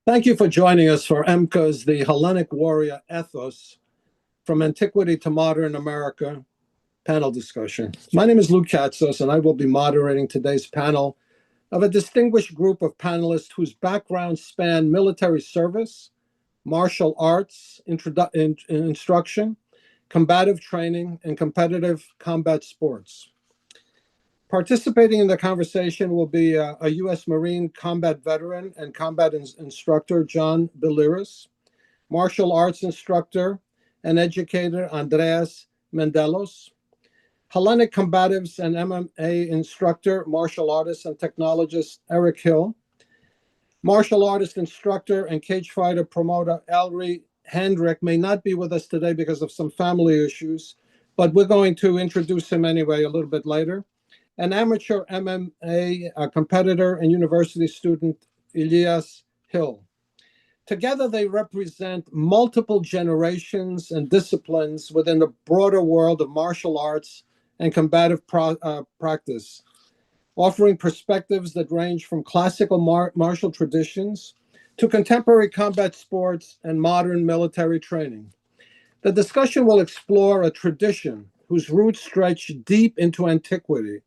Thank you for joining us for EMBCA's The Hellenic Warrior Ethos, From Antiquity to Modern America panel discussion. My name is Lou Katsos, and I will be moderating today's panel of a distinguished group of panelists whose backgrounds span military service, martial arts instruction, combative training, and competitive combat sports. Participating in the conversation will be a U.S. Marine combat veteran and combat instructor, John Biliris, martial arts instructor and educator, Andreas Mendelos, Hellenic combatives and MMA instructor, martial artist and technologist, Eric Hill, martial artist instructor and cage fighter promoter, Alrey. Handrich may not be with us today because of some family issues, but we're going to introduce him anyway a little bit later. An amateur MMA competitor and university student, Elias Hill. Together, they represent multiple generations and disciplines within the broader world of martial arts and combative practice, offering perspectives that range from classical martial traditions to contemporary combat sports and modern military training. The discussion will explore a tradition whose roots stretch deep into antiquity.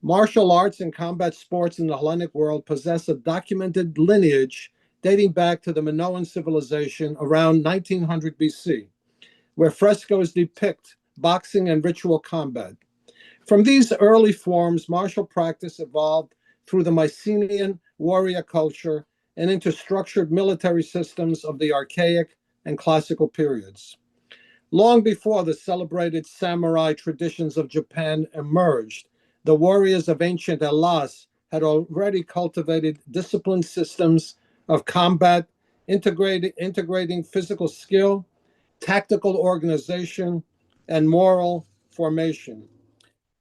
Martial arts and combat sports in the Hellenic world possess a documented lineage dating back to the Minoan civilization around 1900 BC, where frescoes depict boxing and ritual combat. From these early forms, martial practice evolved through the Mycenaean warrior culture and into structured military systems of the Archaic and Classical periods. Long before the celebrated samurai traditions of Japan emerged, the warriors of ancient Hellas had already cultivated disciplined systems of combat, integrating physical skill, tactical organization, and moral formation.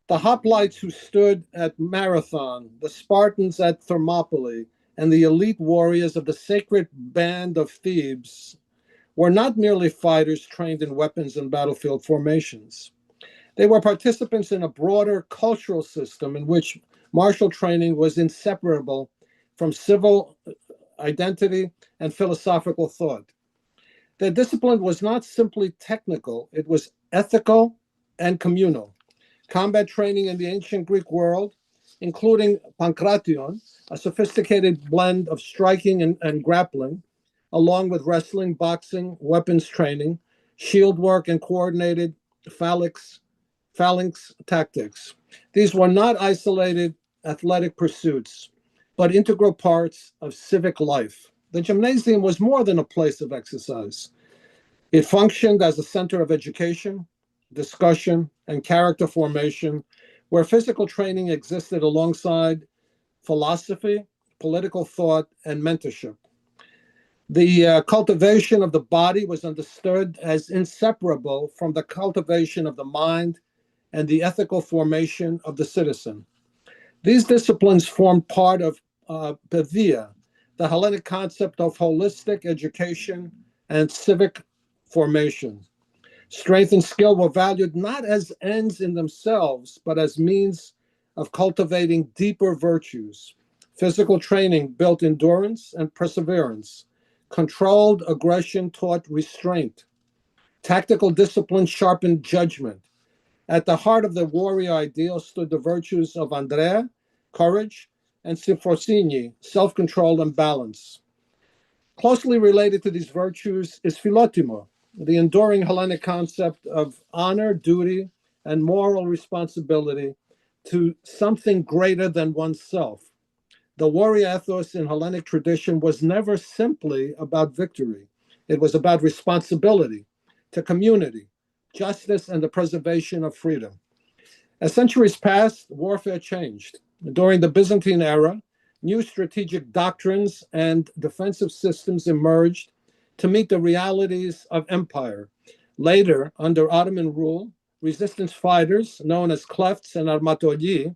The hoplites who stood at Marathon, the Spartans at Thermopylae, and the elite warriors of the Sacred Band of Thebes were not merely fighters trained in weapons and battlefield formations. They were participants in a broader cultural system in which martial training was inseparable from civil identity and philosophical thought. Their discipline was not simply technical, it was ethical and communal. Combat training in the ancient Greek world, including pankration, a sophisticated blend of striking and grappling, along with wrestling, boxing, weapons training, shield work, and coordinated phalanx tactics. These were not isolated athletic pursuits, but integral parts of civic life. The gymnasium was more than a place of exercise. It functioned as a center of education, discussion, and character formation, where physical training existed alongside philosophy, political thought, and mentorship. The cultivation of the body was understood as inseparable from the cultivation of the mind and the ethical formation of the citizen. These disciplines formed part of Pavia, the Hellenic concept of holistic education and civic formation. Strength and skill were valued not as ends in themselves, but as means of cultivating deeper virtues. Physical training built endurance and perseverance. Controlled aggression taught restraint. Tactical discipline sharpened judgment. At the heart of the warrior ideal stood the virtues of Andrea, courage, and Sifrosini, self-control and balance. Closely related to these virtues is philotimo, the enduring Hellenic concept of honor, duty, and moral responsibility to something greater than oneself. The warrior ethos in Hellenic tradition was never simply about victory. It was about responsibility to community, justice, and the preservation of freedom. As centuries passed, warfare changed. During the Byzantine era, new strategic doctrines and defensive systems emerged to meet the realities of empire. Later, under Ottoman rule, resistance fighters, known as klefts and armatolyi,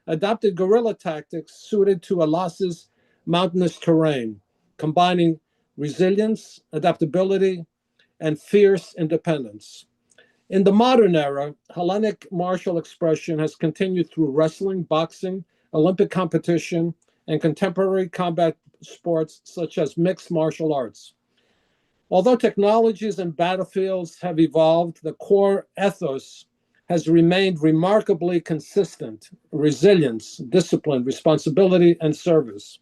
adopted guerrilla tactics suited to Elias's mountainous terrain, combining resilience, adaptability, and fierce independence. In the modern era, Hellenic martial expression has continued through wrestling, boxing, Olympic competition, and contemporary combat sports such as mixed martial arts. Although technologies and battlefields have evolved, the core ethos has remained remarkably consistent: resilience, discipline, responsibility, and service.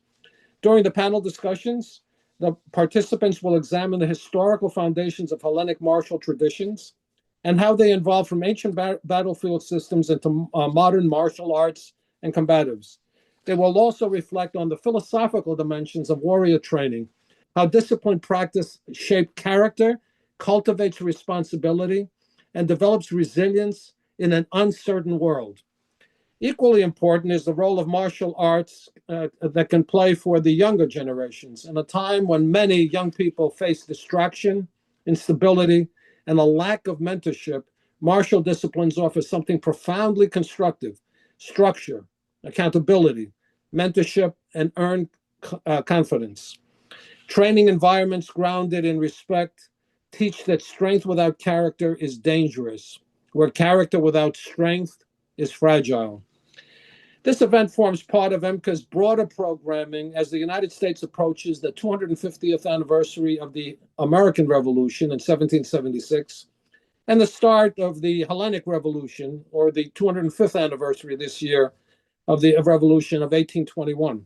During the panel discussions, the participants will examine the historical foundations of Hellenic martial traditions and how they evolved from ancient battlefield systems into modern martial arts and combatives. They will also reflect on the philosophical dimensions of warrior training, how disciplined practice shapes character, cultivates responsibility, and develops resilience in an uncertain world. Equally important is the role of martial arts that can play for the younger generations. In a time when many young people face distraction, instability, and a lack of mentorship, martial disciplines offer something profoundly constructive: structure, accountability, mentorship, and earned confidence. Training environments grounded in respect teach that strength without character is dangerous, where character without strength is fragile. This event forms part of EMBCA's broader programming as the United States approaches the 250th anniversary of the American Revolution in 1776 and the start of the Hellenic Revolution, or the 205th anniversary this year of the Revolution of 1821.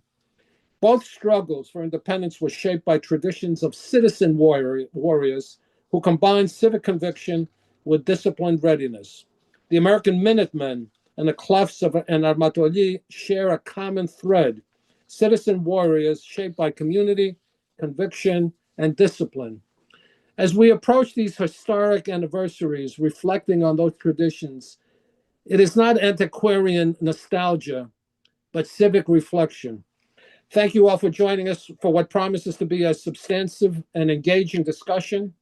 Both struggles for independence were shaped by traditions of citizen warriors who combined civic conviction with disciplined readiness. The American Minutemen and the Clefs and Armatolli share a common thread: citizen warriors shaped by community, conviction, and discipline. As we approach these historic anniversaries, reflecting on those traditions, it is not antiquarian nostalgia, but civic reflection. Thank you all for joining us for what promises to be a substantive and engaging discussion,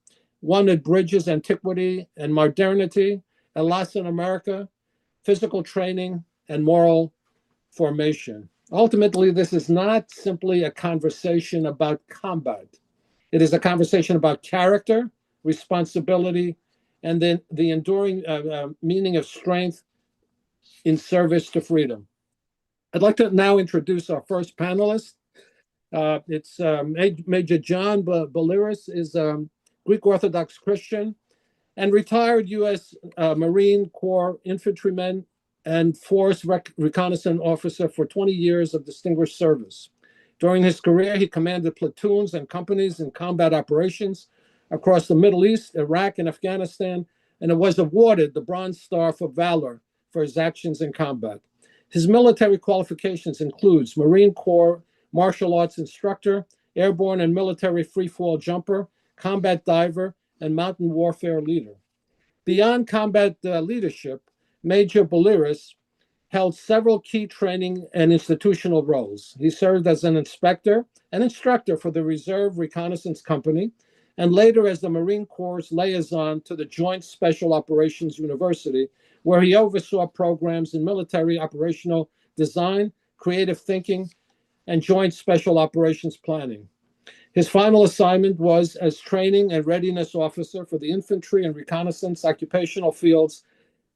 one that bridges antiquity and modernity, Elias in America, physical training, and moral formation. Ultimately, this is not simply a conversation about combat. It is a conversation about character, responsibility, and then the enduring meaning of strength in service to freedom. I'd like to now introduce our first panelist. It's Major John Biliris, is a Greek Orthodox Christian and retired U.S. Marine Corps infantryman and force reconnaissance officer for 20 years of distinguished service. During his career, he commanded platoons and companies in combat operations across the Middle East, Iraq, and Afghanistan, and was awarded the Bronze Star for Valor for his actions in combat. His military qualifications includes Marine Corps martial arts instructor, airborne and military freefall jumper, combat diver, and mountain warfare leader. Beyond combat leadership, Major Biliris held several key training and institutional roles. He served as an inspector and instructor for the Reserve Reconnaissance Company, and later as the Marine Corps' liaison to the Joint Special Operations University, where he oversaw programs in military operational design, creative thinking, and joint special operations planning. His final assignment was as training and readiness officer for the infantry and reconnaissance occupational fields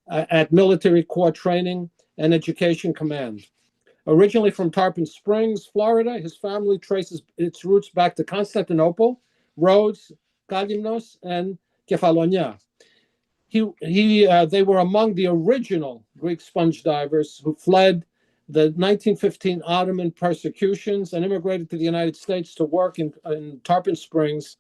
at Military Corps Training and Education Command. Originally from Tarpon Springs, Florida, his family traces its roots back to Constantinople, Rhodes, Kalymnos, and Kefalonia. They were among the original Greek sponge divers who fled the 1915 Ottoman persecutions and immigrated to the United States to work in Tarpon Springs'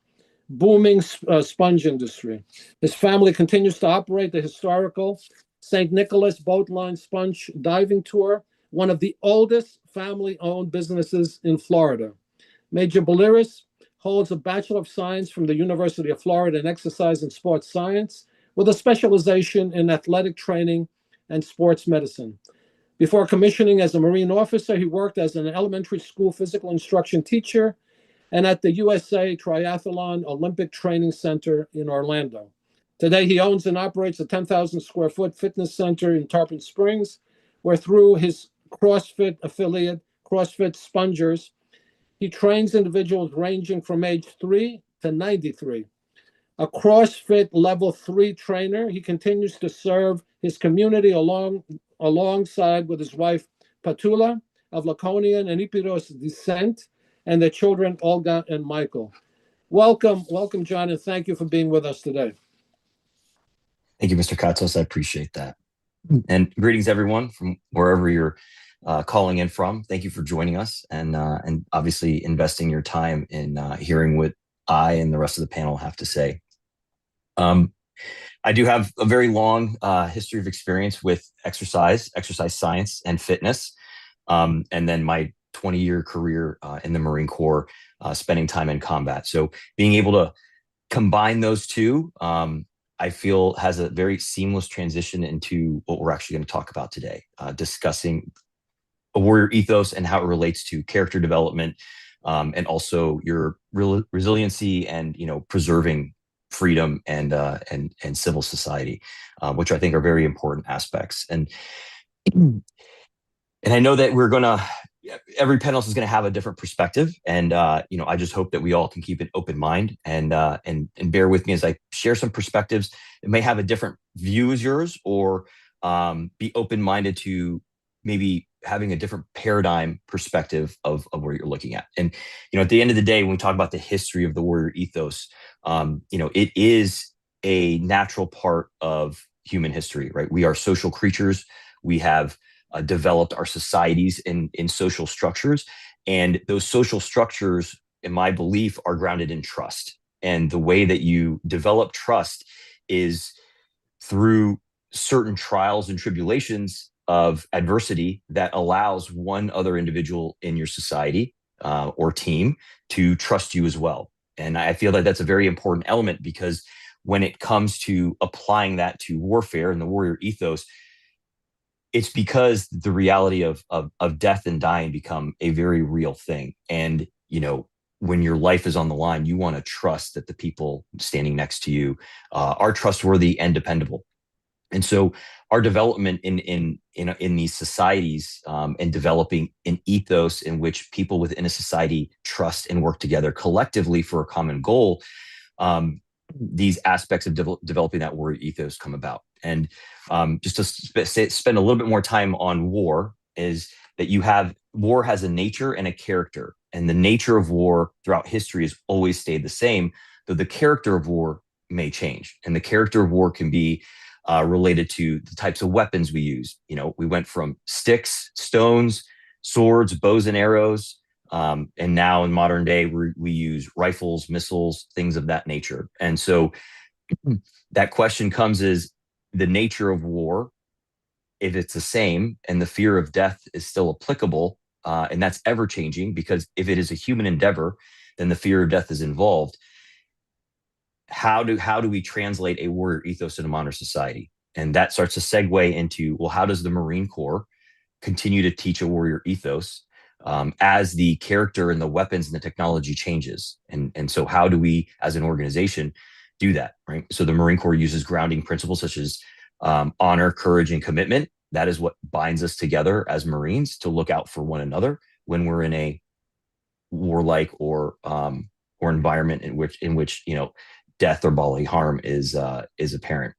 booming sponge industry. His family continues to operate the historical St. Nicholas Boat Line Sponge Diving Tour, one of the oldest family-owned businesses in Florida. Major Biliris holds a Bachelor of Science from the University of Florida in Exercise and Sports Science, with a specialization in athletic training and sports medicine. Before commissioning as a Marine officer, he worked as an elementary school physical instruction teacher and at the USA Triathlon Olympic Training Center in Orlando. Today, he owns and operates a 10,000 square foot fitness center in Tarpon Springs, where through his CrossFit affiliate, CrossFit Spongers, he trains individuals ranging from age 3 to 93. A CrossFit Level 3 trainer, he continues to serve his community alongside with his wife, Patula, of Laconian and Epiros descent, and their children Olga and Michael. Welcome, John, and thank you for being with us today. Thank you, Mr. Katsos. I appreciate that. And greetings, everyone, from wherever you're calling in from. Thank you for joining us and obviously investing your time in hearing what I and the rest of the panel have to say. I do have a very long history of experience with exercise science, and fitness, and then my 20-year career in the Marine Corps, spending time in combat. So being able to combine those two, I feel has a very seamless transition into what we're actually going to talk about today, discussing a warrior ethos and how it relates to character development, and also your resiliency and preserving freedom and civil society, which I think are very important aspects. And I know that every panelist is going to have a different perspective, and I just hope that we all can keep an open mind and bear with me as I share some perspectives. It may have a different view as yours, or be open-minded to maybe having a different paradigm perspective of where you're looking at. And at the end of the day, when we talk about the history of the warrior ethos, it is a natural part of human history, right? We are social creatures. We have developed our societies in social structures, and those social structures, in my belief, are grounded in trust. And the way that you develop trust is through certain trials and tribulations of adversity that allows one other individual in your society or team to trust you as well. And I feel that that's a very important element, because when it comes to applying that to warfare and the warrior ethos, it's because the reality of death and dying become a very real thing. And, when your life is on the line, you want to trust that the people standing next to you are trustworthy and dependable. And so our development in these societies, and developing an ethos in which people within a society trust and work together collectively for a common goal, these aspects of developing that warrior ethos come about. And just to spend a little bit more time on war, is that war has a nature and a character. And the nature of war throughout history has always stayed the same, though the character of war may change. And the character of war can be related to the types of weapons we use. We went from sticks, stones, swords, bows and arrows, and now in modern day, we use rifles, missiles, things of that nature. And so that question comes is the nature of war, if it's the same and the fear of death is still applicable, and that's ever changing, because if it is a human endeavor, then the fear of death is involved. How do we translate a warrior ethos in a modern society? And that starts to segue into, well, how does the Marine Corps continue to teach a warrior ethos as the character and the weapons and the technology changes? And so how do we, as an organization, do that, right? So the Marine Corps uses grounding principles such as honor, courage, and commitment. That is what binds us together as Marines, to look out for one another when we're in a warlike or environment in which death or bodily harm is apparent.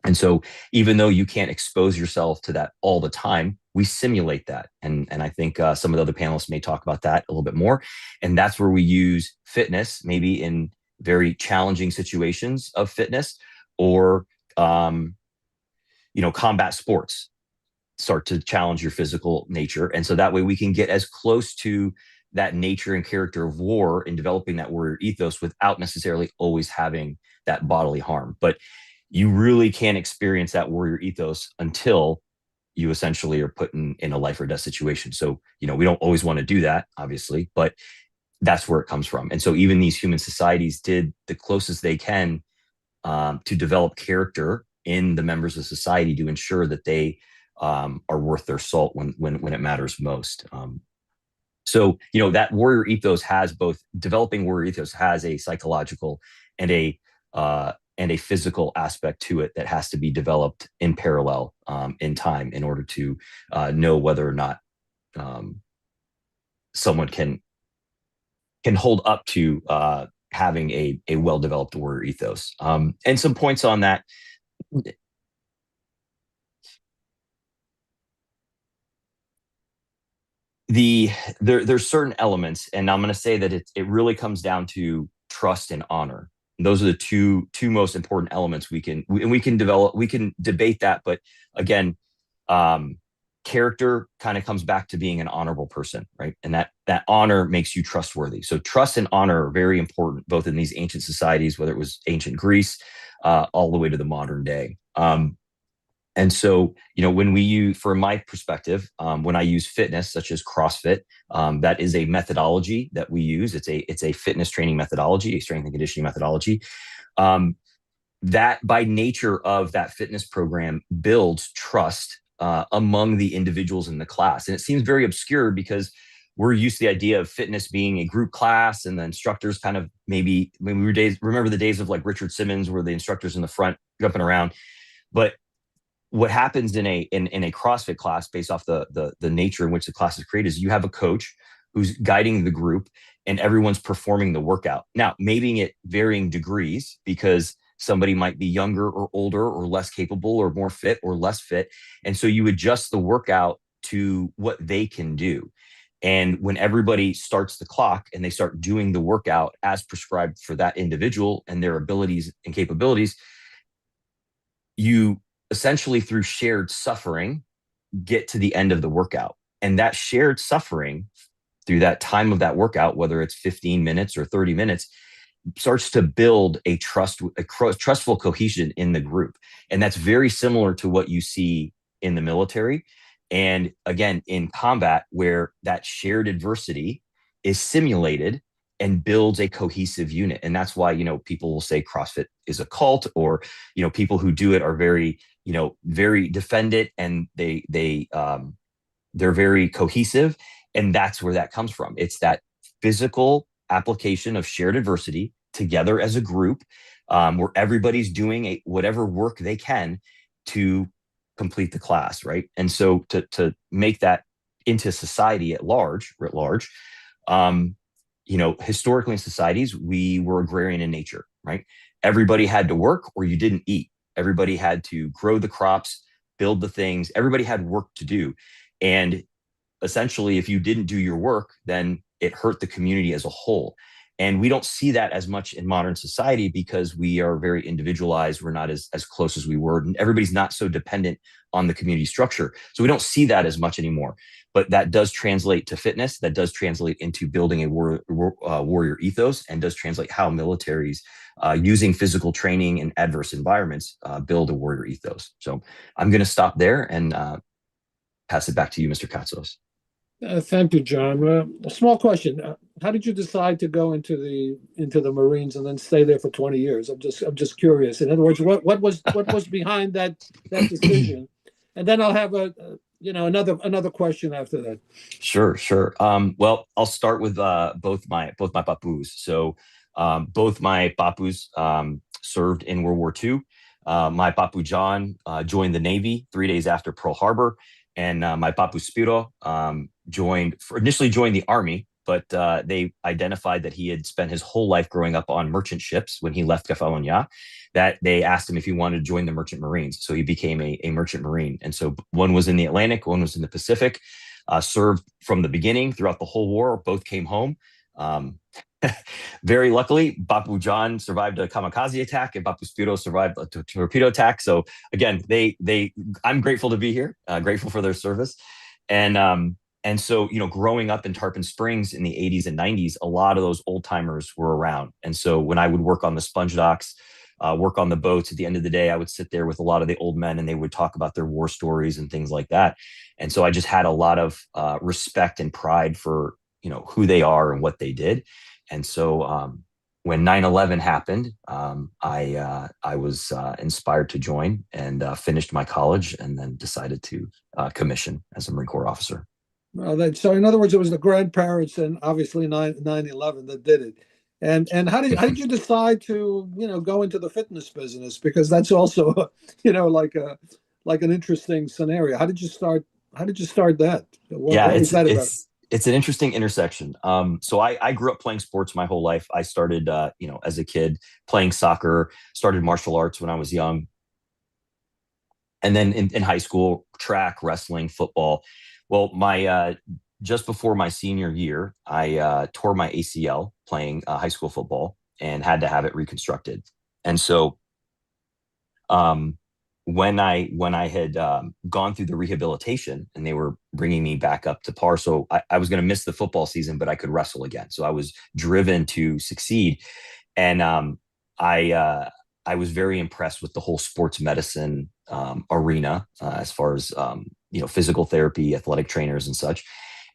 And so even though you can't expose yourself to that all the time, we simulate that. And I think some of the other panelists may talk about that a little bit more. And that's where we use fitness, maybe in very challenging situations of fitness, or combat sports start to challenge your physical nature. And so that way we can get as close to that nature and character of war in developing that warrior ethos without necessarily always having that bodily harm. But you really can't experience that warrior ethos until you essentially are put in a life or death situation. So, we don't always want to do that, obviously, but that's where it comes from. And so even these human societies did the closest they can to develop character in the members of society to ensure that they are worth their salt when it matters most. So, that warrior ethos has both, developing warrior ethos has a psychological and a physical aspect to it that has to be developed in parallel in time in order to know whether or not someone can hold up to having a well-developed warrior ethos. And some points on that. There's certain elements, and I'm going to say that it really comes down to trust and honor. Those are the two most important elements we can debate that, but again, character kind of comes back to being an honorable person, right? And that honor makes you trustworthy. So trust and honor are very important, both in these ancient societies, whether it was ancient Greece, all the way to the modern day. And so, when we use, from my perspective, when I use fitness, such as CrossFit, that is a methodology that we use. It's a fitness training methodology, a strength and conditioning methodology. That by nature of that fitness program builds trust among the individuals in the class. And it seems very obscure because we're used to the idea of fitness being a group class, and the instructors kind of maybe when we were remember the days of like Richard Simmons, where the instructors in the front jumping around. But what happens in a CrossFit class, based off the nature in which the class is created, is you have a coach who's guiding the group and everyone's performing the workout. Now, maybe at varying degrees, because somebody might be younger or older or less capable or more fit or less fit. And so you adjust the workout to what they can do. And when everybody starts the clock and they start doing the workout as prescribed for that individual and their abilities and capabilities, you essentially, through shared suffering, get to the end of the workout. And that shared suffering through that time of that workout, whether it's 15 minutes or 30 minutes, starts to build a trustful cohesion in the group. And that's very similar to what you see in the military. And again, in combat, where that shared adversity is simulated and builds a cohesive unit. And that's why, people will say CrossFit is a cult, or, people who do it are very, very defend it, and they're very cohesive. And that's where that comes from. It's that physical application of shared adversity together as a group, where everybody's doing whatever work they can to complete the class, right? And so to make that into society at large, historically in societies, we were agrarian in nature, right? Everybody had to work or you didn't eat. Everybody had to grow the crops, build the things. Everybody had work to do. And essentially, if you didn't do your work, then it hurt the community as a whole. And we don't see that as much in modern society because we are very individualized. We're not as close as we were. And everybody's not so dependent on the community structure. So we don't see that as much anymore. But that does translate to fitness. That does translate into building a warrior ethos, and does translate how militaries, using physical training in adverse environments, build a warrior ethos. So I'm going to stop there and pass it back to you, Mr. Katsos. Thank you, John. A small question: how did you decide to go into the Marines and then stay there for 20 years? I'm just curious. In other words, what was behind that decision? And then I'll have another question after that. Sure. Well, I'll start with both my papus. So both my papus served in World War II. My papu John joined the Navy 3 days after Pearl Harbor. And my papu Spiro initially joined the Army, but they identified that he had spent his whole life growing up on merchant ships when he left Kefalonia, that they asked him if he wanted to join the Merchant Marines. So he became a Merchant Marine. And so one was in the Atlantic, one was in the Pacific, served from the beginning throughout the whole war. Both came home. Very luckily, Papu John survived a kamikaze attack, and Papu Spiro survived a torpedo attack. So again, I'm grateful to be here, grateful for their service. And so, growing up in Tarpon Springs in the 80s and 90s, a lot of those old timers were around. And so when I would work on the sponge docks, work on the boats, at the end of the day, I would sit there with a lot of the old men and they would talk about their war stories and things like that. And so I just had a lot of respect and pride for, who they are and what they did. And so when 9/11 happened, I was inspired to join and finished my college, and then decided to commission as a Marine Corps officer. Well, so in other words, it was the grandparents and obviously 9/11 that did it. And how did you decide to go into the fitness business? Because that's also like an interesting scenario. How did you start that? What was that about? It's an interesting intersection. So I grew up playing sports my whole life. I started, as a kid playing soccer, started martial arts when I was young. And then in high school, track, wrestling, football. Well, my just before my senior year, I tore my ACL playing high school football and had to have it reconstructed. And so when I had gone through the rehabilitation and they were bringing me back up to par, so I was going to miss the football season, but I could wrestle again. So I was driven to succeed, and I was very impressed with the whole sports medicine arena as far as physical therapy, athletic trainers, and such,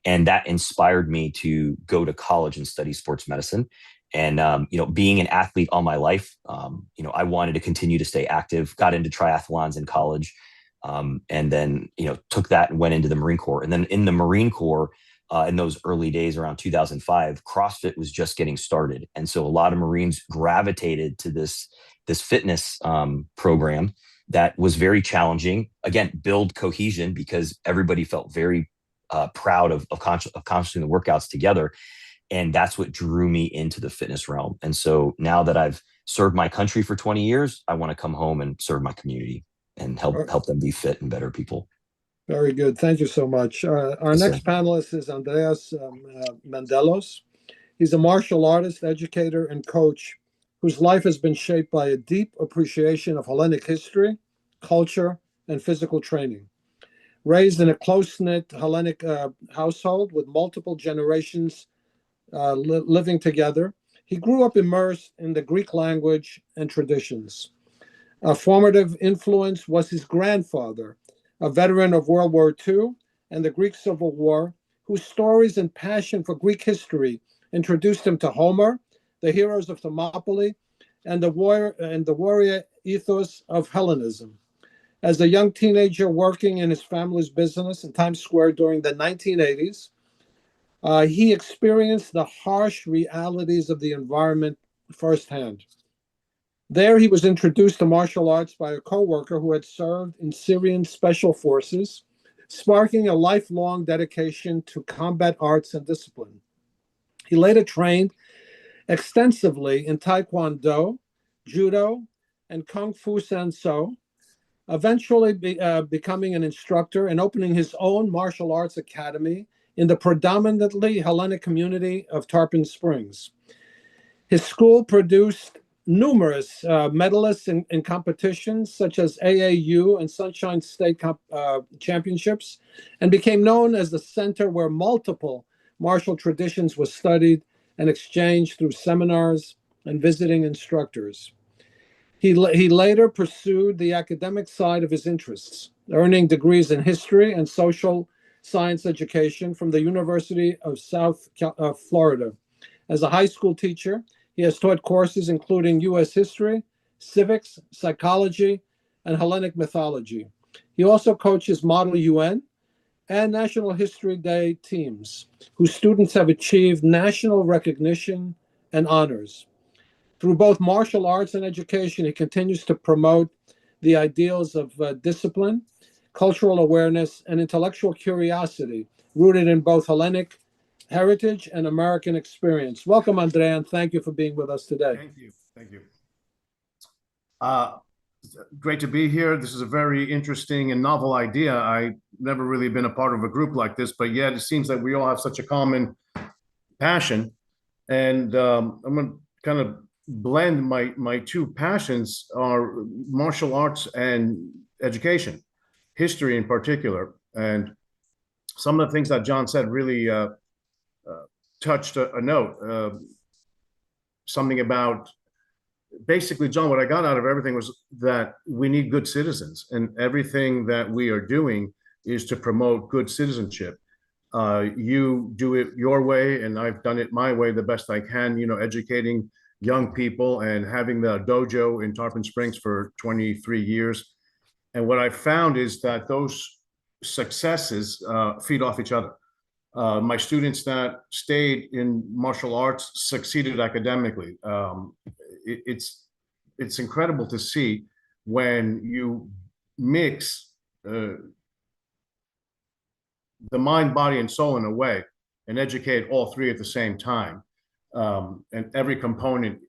and that inspired me to go to college and study sports medicine. And being an athlete all my life, I wanted to continue to stay active. Got into triathlons in college, and then took that and went into the Marine Corps. And then in the Marine Corps, in those early days around 2005, CrossFit was just getting started, and so a lot of Marines gravitated to this fitness program that was very challenging. Again, build cohesion because everybody felt very proud of accomplishing the workouts together. And that's what drew me into the fitness realm. And so now that I've served my country for 20 years, I want to come home and serve my community and help them be fit and better people. Very good. Thank you so much. Our next panelist is Andreas Mendelos. He's a martial artist, educator, and coach whose life has been shaped by a deep appreciation of Hellenic history, culture, and physical training. Raised in a close-knit Hellenic household with multiple generations living together, he grew up immersed in the Greek language and traditions. A formative influence was his grandfather, a veteran of World War II and the Greek Civil War, whose stories and passion for Greek history introduced him to Homer, the heroes of Thermopylae, and the warrior ethos of Hellenism. As a young teenager working in his family's business in Times Square during the 1980s, he experienced the harsh realities of the environment firsthand. There, he was introduced to martial arts by a co-worker who had served in Syrian special forces, sparking a lifelong dedication to combat arts and discipline. He later trained extensively in Taekwondo, Judo, and Kung Fu Sanso, eventually becoming an instructor and opening his own martial arts academy in the predominantly Hellenic community of Tarpon Springs. His school produced numerous medalists in competitions such as AAU and Sunshine State championships, and became known as the center where multiple martial traditions were studied and exchanged through seminars and visiting instructors. He later pursued the academic side of his interests, earning degrees in history and social science education from the University of South Florida. As a high school teacher, he has taught courses including U.S. history, civics, psychology, and Hellenic mythology. He also coaches Model UN and National History Day teams, whose students have achieved national recognition and honors. Through both martial arts and education, he continues to promote the ideals of discipline, cultural awareness, and intellectual curiosity, rooted in both Hellenic heritage and American experience. Welcome, Andrea, and thank you for being with us today. Thank you. Thank you. Great to be here. This is a very interesting and novel idea. I've never really been a part of a group like this, but yet it seems that we all have such a common passion. And I'm going to kind of blend my two passions are martial arts and education, history in particular. And some of the things that John said really touched a note, something about basically, John, what I got out of everything was that we need good citizens, and everything that we are doing is to promote good citizenship. You do it your way, and I've done it my way the best I can, educating young people and having the dojo in Tarpon Springs for 23 years. And what I found is that those successes feed off each other. My students that stayed in martial arts succeeded academically. It's incredible to see when you mix the mind, body, and soul in a way and educate all three at the same time. And every component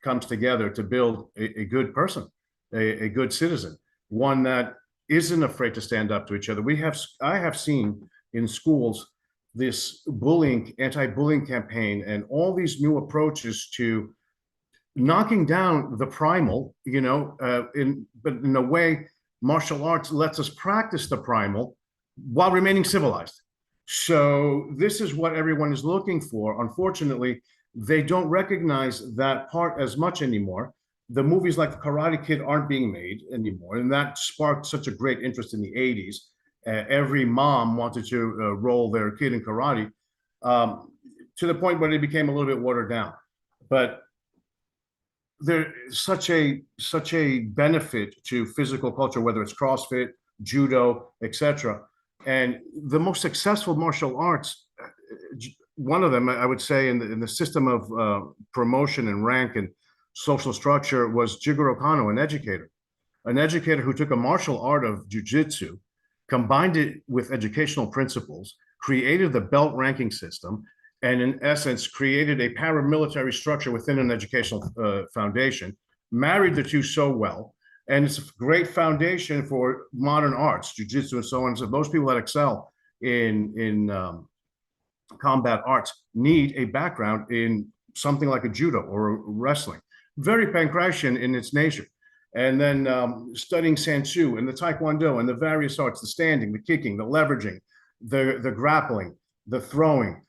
comes together to build a good person, a good citizen, one that isn't afraid to stand up to each other. I have seen in schools this bullying, anti-bullying campaign, and all these new approaches to knocking down the primal, but in a way, martial arts lets us practice the primal while remaining civilized. So this is what everyone is looking for. Unfortunately, they don't recognize that part as much anymore. The movies like The Karate Kid aren't being made anymore, and that sparked such a great interest in the 80s. Every mom wanted to roll their kid in karate, to the point where it became a little bit watered down. But there's such a benefit to physical culture, whether it's CrossFit, judo, etc. And the most successful martial arts, one of them, I would say, in the system of promotion and rank and social structure, was Jigoro Kano, an educator who took a martial art of jujitsu, combined it with educational principles, created the belt ranking system, and in essence created a paramilitary structure within an educational foundation, married the two so well, and it's a great foundation for modern arts, jujitsu and so on. So those people that excel in combat arts need a background in something like a judo or wrestling. Very Pancratian in its nature. And then studying Sansu and the Taekwondo and the various arts, the standing, the kicking, the leveraging, the grappling, the throwing,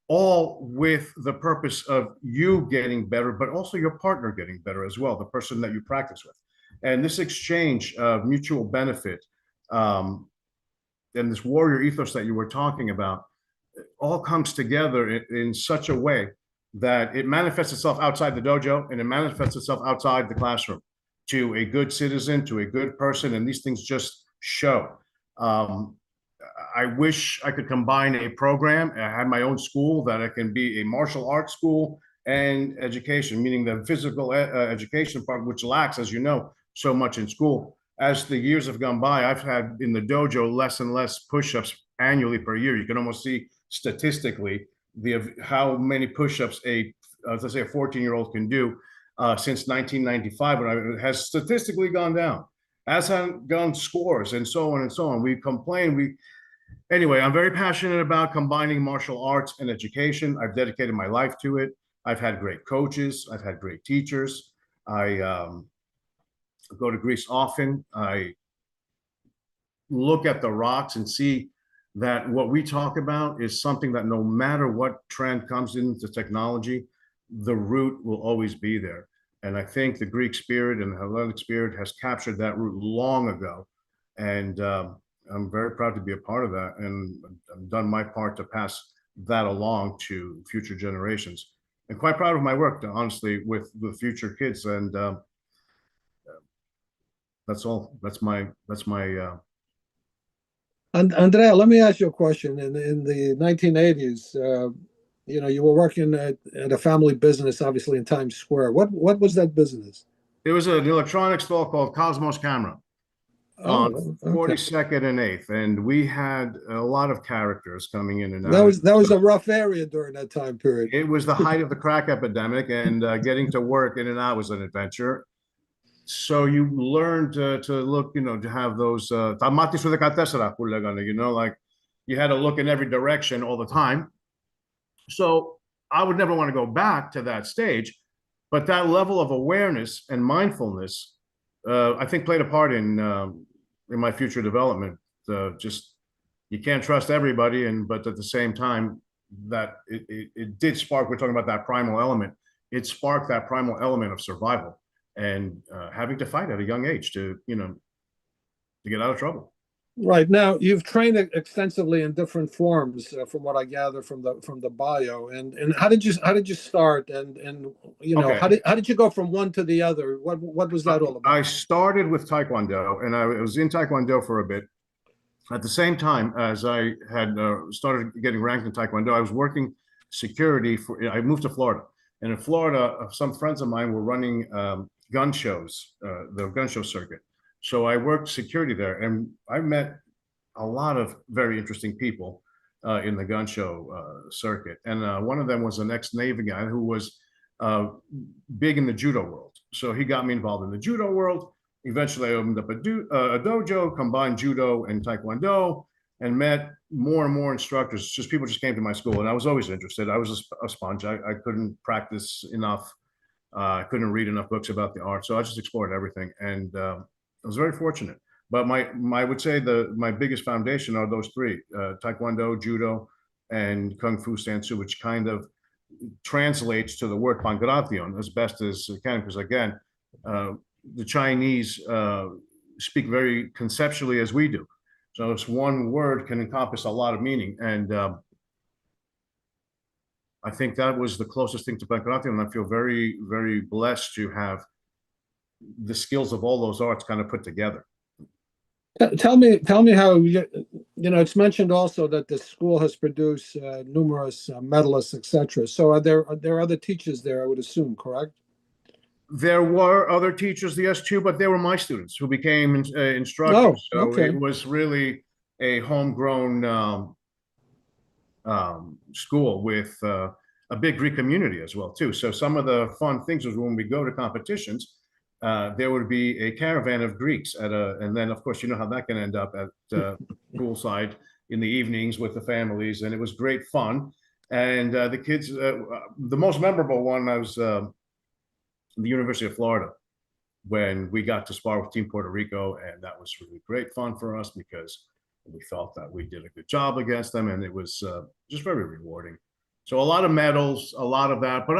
all with the purpose of you getting better, but also your partner getting better as well, the person that you practice with. And this exchange of mutual benefit and this warrior ethos that you were talking about all comes together in such a way that it manifests itself outside the dojo and it manifests itself outside the classroom to a good citizen, to a good person, and these things just show. I wish I could combine a program. I had my own school that I can be a martial arts school and education, meaning the physical education part, which lacks, as you know, so much in school. As the years have gone by, I've had in the dojo less and less push-ups annually per year. You can almost see statistically how many push-ups let's say a 14-year-old can do since 1995, when it has statistically gone down, as have gone scores and so on and so on. We complain. Anyway, I'm very passionate about combining martial arts and education. I've dedicated my life to it. I've had great coaches. I've had great teachers. I go to Greece often. I look at the rocks and see that what we talk about is something that no matter what trend comes into technology, the root will always be there. And I think the Greek spirit and the Hellenic spirit has captured that root long ago. And I'm very proud to be a part of that. And I've done my part to pass that along to future generations. And quite proud of my work, honestly, with the future kids. And that's all. That's my Andrea, let me ask you a question. In the 1980s, you were working at a family business, obviously in Times Square. What was that business? It was an electronics store called Cosmos Camera on 42nd and 8th, and we had a lot of characters coming in and out. That was a rough area during that time period. It was the height of the crack epidemic, and getting to work in and out was an adventure. So you learned to look, to have those like you had to look in every direction all the time. So I would never want to go back to that stage, but that level of awareness and mindfulness, I think, played a part in my future development. Just you can't trust everybody, but at the same time, that it did spark. We're talking about that primal element. It sparked that primal element of survival and having to fight at a young age to get out of trouble. Right. Now, you've trained extensively in different forms, from what I gather from the bio. And how did you start? And okay. How did you go from one to the other? What was that all about? I started with Taekwondo, and I was in Taekwondo for a bit. At the same time as I had started getting ranked in Taekwondo, I was working security I moved to Florida. And in Florida, some friends of mine were running gun shows, the gun show circuit. So I worked security there, and I met a lot of very interesting people in the gun show circuit. And one of them was an ex-Navy guy who was big in the judo world. So he got me involved in the judo world. Eventually, I opened up a dojo, combined judo and Taekwondo. and met more and more instructors. Just people just came to my school, and I was always interested. I was a sponge. I couldn't practice enough. I couldn't read enough books about the art, so I just explored everything, and I was very fortunate. But I would say my biggest foundation are those three: Taekwondo, Judo, and Kung Fu Sansu, which kind of translates to the word Pangration as best as it can, because again, the Chinese speak very conceptually as we do. So it's one word can encompass a lot of meaning. And I think that was the closest thing to Pangration. And I feel very, very blessed to have the skills of all those arts kind of put together. Tell me how, it's mentioned also that the school has produced numerous medalists, etc. So are there other teachers there, I would assume, correct? There were other teachers, yes, too, but they were my students who became instructors. Oh, okay. So it was really a homegrown school with a big Greek community as well, too. So some of the fun things was when we go to competitions, there would be a caravan of Greeks and then of course, you know how that can end up at poolside in the evenings with the families, and it was great fun. And the kids, the most memorable one was the University of Florida, when we got to spar with Team Puerto Rico, and that was really great fun for us because we felt that we did a good job against them, and it was just very rewarding. So a lot of medals, a lot of that. But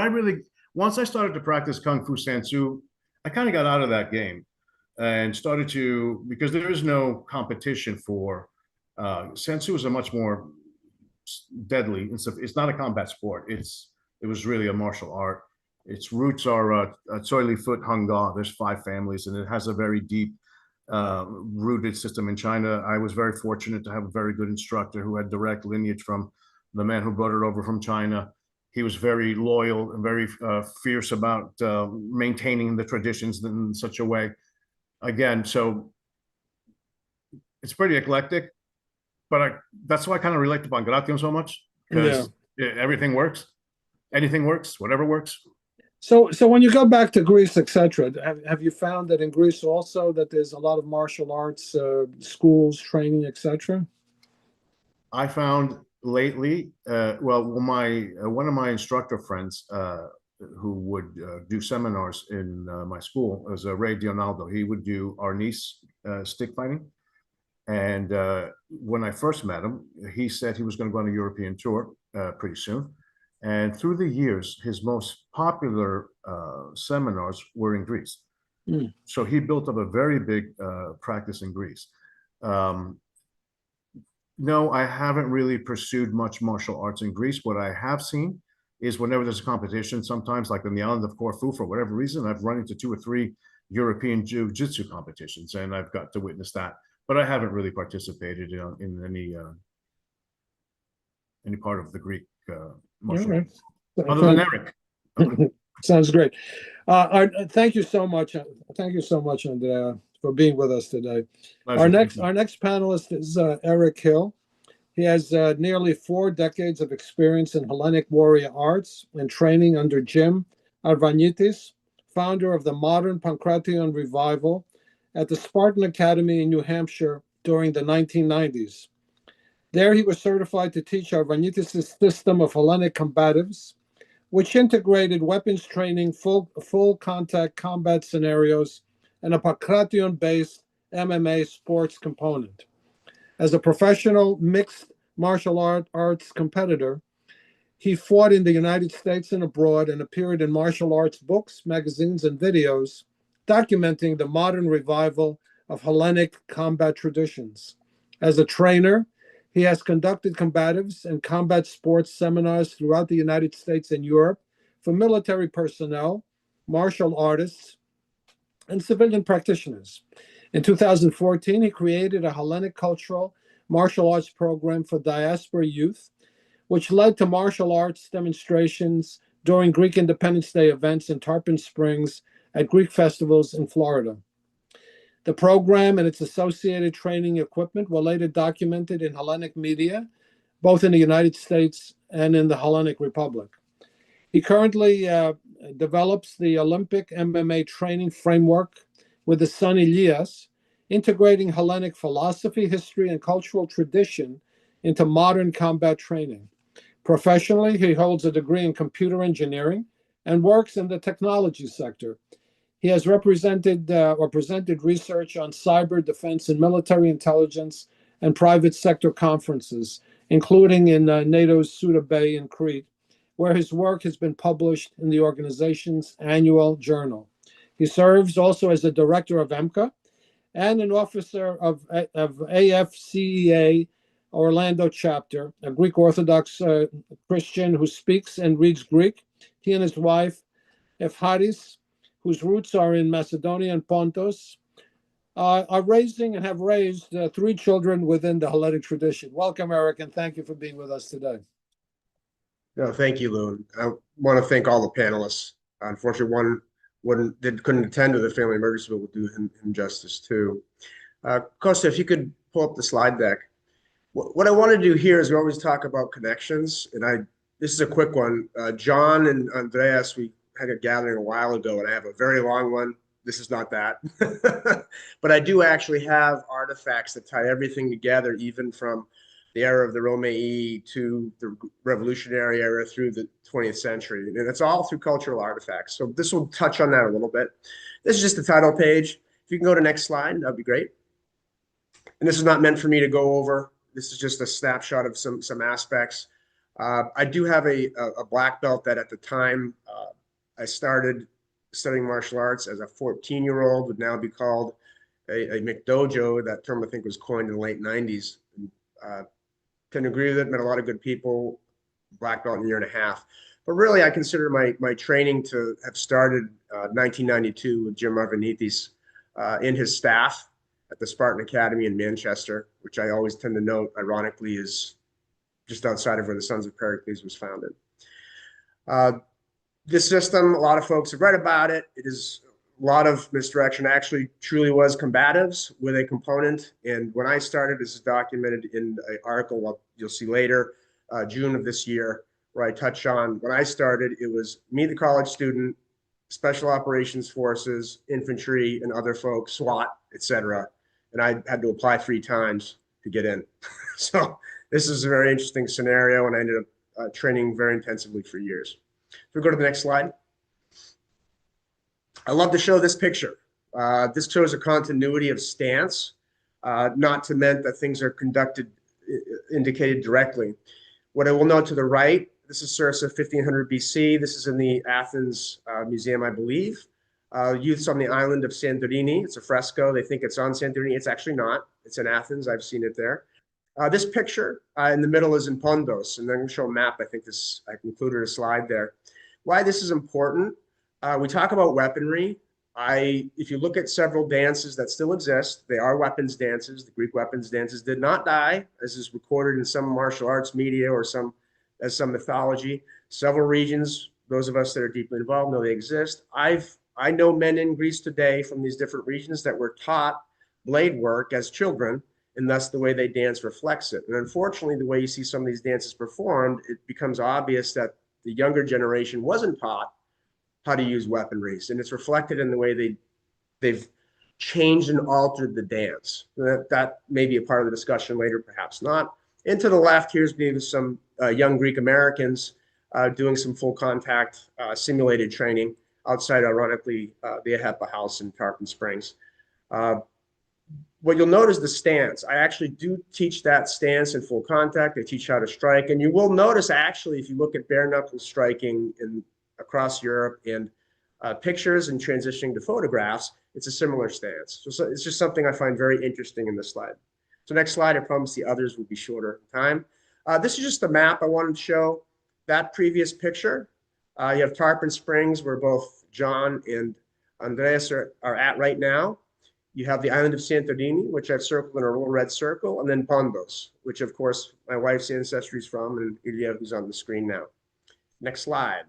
once I started to practice Kung Fu Sansu, I kind of got out of that game and started to, because there is no competition for, Sansu is a much more deadly, it's not a combat sport. It was really a martial art. Its roots are Tsoili Foot Hanga. There's 5 families, and it has a very deep rooted system in China. I was very fortunate to have a very good instructor who had direct lineage from the man who brought it over from China. He was very loyal and very fierce about maintaining the traditions in such a way. Again, so it's pretty eclectic, but that's why I kind of relate to Pangration so much, because everything works. Anything works, whatever works. So when you go back to Greece, etc., have you found that in Greece also that there's a lot of martial arts schools, training, etc.? I found lately, one of my instructor friends who would do seminars in my school was Ray Dionaldo. He would do arnis stick fighting. And when I first met him, he said he was going to go on a European tour pretty soon. And through the years, his most popular seminars were in Greece. So he built up a very big practice in Greece. No, I haven't really pursued much martial arts in Greece. What I have seen is whenever there's a competition, sometimes like on the island of Corfu, for whatever reason, I've run into 2 or 3 European jiu-jitsu competitions, and I've got to witness that. But I haven't really participated in any part of the Greek martial arts, other than Eric. Sounds great. Thank you so much. Thank you so much, Andrea, for being with us today. Pleasure. Our next panelist is Eric Hill. He has nearly 4 decades of experience in Hellenic warrior arts and training under Jim Arvanitis, founder of the modern Pankration revival at the Spartan Academy in New Hampshire during the 1990s. There he was certified to teach Arvanitis' system of Hellenic combatives, which integrated weapons training, full contact combat scenarios, and a Pankration-based MMA sports component. As a professional mixed martial arts competitor, he fought in the United States and abroad and appeared in martial arts books, magazines, and videos documenting the modern revival of Hellenic combat traditions. As a trainer, he has conducted combatives and combat sports seminars throughout the United States and Europe for military personnel, martial artists, and civilian practitioners. In 2014, he created a Hellenic cultural martial arts program for diaspora youth, which led to martial arts demonstrations during Greek Independence Day events in Tarpon Springs at Greek festivals in Florida. The program and its associated training equipment were later documented in Hellenic media, both in the United States and in the Hellenic Republic. He currently develops the Olympic MMA training framework with his son Elias, integrating Hellenic philosophy, history, and cultural tradition into modern combat training. Professionally, he holds a degree in computer engineering and works in the technology sector. He has represented or presented research on cyber defense and military intelligence and private sector conferences, including in NATO's Suda Bay in Crete, where his work has been published in the organization's annual journal. He serves also as the director of EMBCA and an officer of AFCEA Orlando chapter, a Greek Orthodox Christian who speaks and reads Greek. He and his wife, Efharis, whose roots are in Macedonia and Pontus, are raising and have raised 3 children within the Hellenic tradition. Welcome, Eric, and thank you for being with us today. No, thank you, Lou. I want to thank all the panelists. Unfortunately, one couldn't attend to the family emergency, but we'll do him justice too. Costa, if you could pull up the slide deck. What I want to do here is we always talk about connections, and this is a quick one. John and Andreas, we had a gathering a while ago, and I have a very long one. This is not that. But I do actually have artifacts that tie everything together, even from the era of the Romei to the Revolutionary era through the 20th century. And it's all through cultural artifacts. So this will touch on that a little bit. This is just the title page. If you can go to next slide, that'd be great. And this is not meant for me to go over. This is just a snapshot of some aspects. I do have a black belt that at the time I started studying martial arts as a 14-year-old, would now be called a McDojo. That term I think was coined in the late 90s. Couldn't agree with it, met a lot of good people, black belt in a year and a half. But really I consider my training to have started 1992 with Jim Arvanitis in his staff at the Spartan Academy in Manchester, which I always tend to note, ironically, is just outside of where the Sons of Pericles was founded. This system, a lot of folks have read about it. It is a lot of misdirection. Actually, truly was combatives with a component. And when I started, this is documented in an article you'll see later, June of this year, where I touch on when I started, it was me, the college student, Special Operations Forces, infantry, and other folks, SWAT, etc. And I had to apply 3 times to get in. So this is a very interesting scenario, and I ended up training very intensively for years. If we go to the next slide. I love to show this picture. This shows a continuity of stance, not to mean that things are indicated directly. What I will note to the right, this is circa 1500 BC. This is in the Athens Museum, I believe. Youths on the island of Santorini. It's a fresco. They think it's on Santorini. It's actually not. It's in Athens. I've seen it there. This picture in the middle is in Pondos, and then we'll show a map. I think I included a slide there. Why this is important, we talk about weaponry. If you look at several dances that still exist, they are weapons dances. The Greek weapons dances did not die, as is recorded in some martial arts media or some mythology. Several regions, those of us that are deeply involved know they exist. I know men in Greece today from these different regions that were taught blade work as children, and thus the way they dance reflects it. And unfortunately, the way you see some of these dances performed, it becomes obvious that the younger generation wasn't taught how to use weaponry. And it's reflected in the way they've changed and altered the dance. That may be a part of the discussion later, perhaps not. And to the left, here's maybe some young Greek Americans doing some full contact simulated training outside, ironically, the Ahepa House in Tarpon Springs. What you'll notice the stance. I actually do teach that stance in full contact. I teach how to strike. And you will notice, actually, if you look at bare knuckle striking across Europe and pictures and transitioning to photographs, it's a similar stance. So it's just something I find very interesting in this slide. So next slide, I promise the others will be shorter in time. This is just the map I wanted to show. That previous picture, you have Tarpon Springs, where both John and Andreas are at right now. You have the island of Santorini, which I've circled in a little red circle, and then Pondos, which of course my wife's ancestry is from, and Elias, who's on the screen now. Next slide.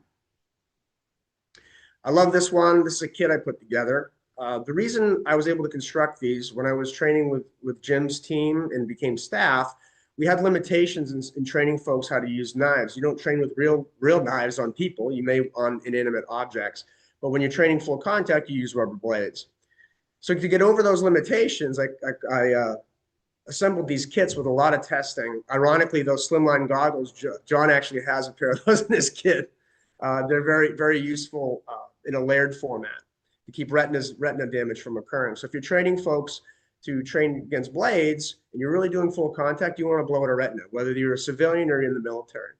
I love this one. This is a kit I put together. The reason I was able to construct these, when I was training with Jim's team and became staff, we had limitations in training folks how to use knives. You don't train with real knives on people. You may on inanimate objects. But when you're training full contact, you use rubber blades. So to get over those limitations, I assembled these kits with a lot of testing. Ironically, those slimline goggles, John actually has a pair of those in his kit. They're very, very useful in a layered format to keep retina damage from occurring. So if you're training folks to train against blades and you're really doing full contact, you want to blow out a retina, whether you're a civilian or you're in the military.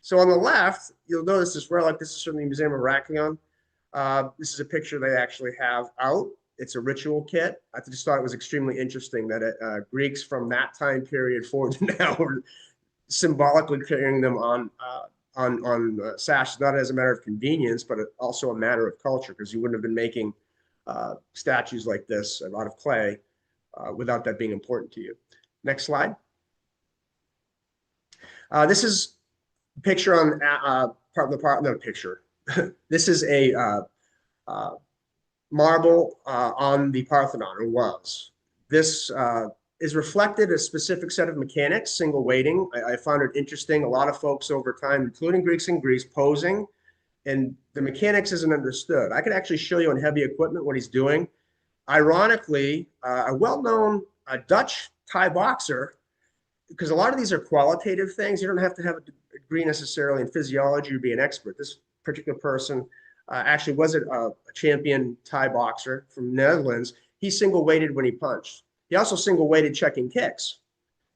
So on the left, you'll notice this relic. This is from the Museum of Heraklion. This is a picture they actually have out. It's a ritual kit. I just thought it was extremely interesting that Greeks from that time period forward to now were symbolically carrying them on sashes, not as a matter of convenience, but also a matter of culture, because you wouldn't have been making statues like this out of clay without that being important to you. Next slide. This is a picture on not a picture. This is a marble on the Parthenon, or was. This is reflected a specific set of mechanics, single weighting. I found it interesting. A lot of folks over time, including Greeks in Greece, posing, and the mechanics isn't understood. I could actually show you on heavy equipment what he's doing. Ironically, a well-known Dutch Thai boxer, because a lot of these are qualitative things. You don't have to have a degree necessarily in physiology or be an expert. This particular person actually was a champion Thai boxer from the Netherlands. He single weighted when he punched. He also single weighted checking kicks.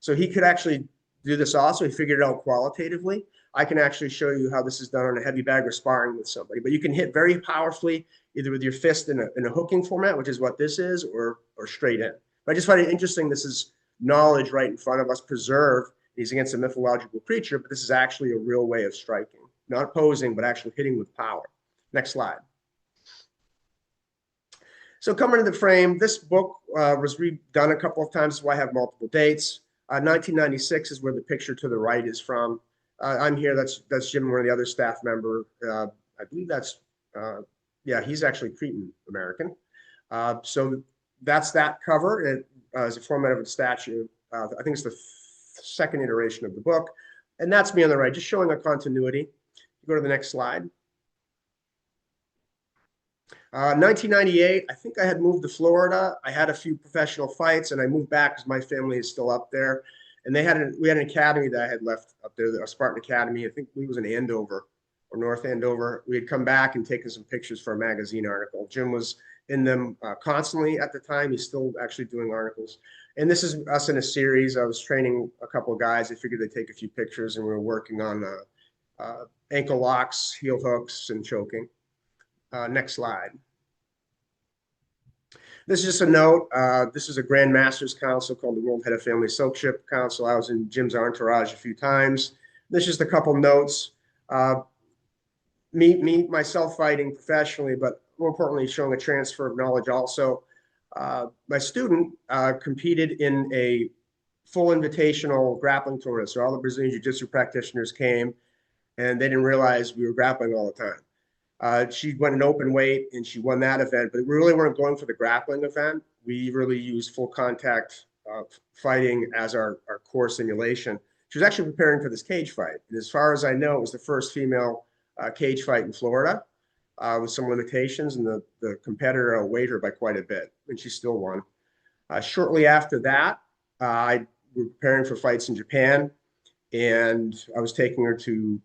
So he could actually do this also. He figured it out qualitatively. I can actually show you how this is done on a heavy bag or sparring with somebody. But you can hit very powerfully, either with your fist in a hooking format, which is what this is, or straight in. But I just find it interesting. This is knowledge right in front of us, preserved. He's against a mythological creature, but this is actually a real way of striking. Not opposing, but actually hitting with power. Next slide. So coming to the frame, this book was redone a couple of times, so I have multiple dates. 1996 is where the picture to the right is from. I'm here, that's Jim, one of the other staff member. I believe that's, yeah, he's actually Cretan American. So that's that cover. It is a format of a statue. I think it's the second iteration of the book. And that's me on the right, just showing a continuity. Go to the next slide. 1998, I think I had moved to Florida. I had a few professional fights, and I moved back because my family is still up there. And we had an academy that I had left up there, a Spartan Academy. I think we was in Andover or North Andover. We had come back and taken some pictures for a magazine article. Jim was in them constantly at the time. He's still actually doing articles. And this is us in a series. I was training a couple of guys. I figured they'd take a few pictures, and we were working on ankle locks, heel hooks, and choking. Next slide. This is just a note. This is a Grand Masters Council called the World Head of Family Soapship Council. I was in Jim's entourage a few times. This is just a couple notes. Myself fighting professionally, but more importantly, showing a transfer of knowledge also. My student competed in a full invitational grappling tournament. So all the Brazilian Jiu-Jitsu practitioners came, and they didn't realize we were grappling all the time. She went an open weight and she won that event, but we really weren't going for the grappling event. We really used full contact fighting as our core simulation. She was actually preparing for this cage fight. And as far as I know, it was the first female cage fight in Florida with some limitations, and the competitor outweighed her by quite a bit, and she still won. Shortly after that, I was preparing for fights in Japan, and I was taking her to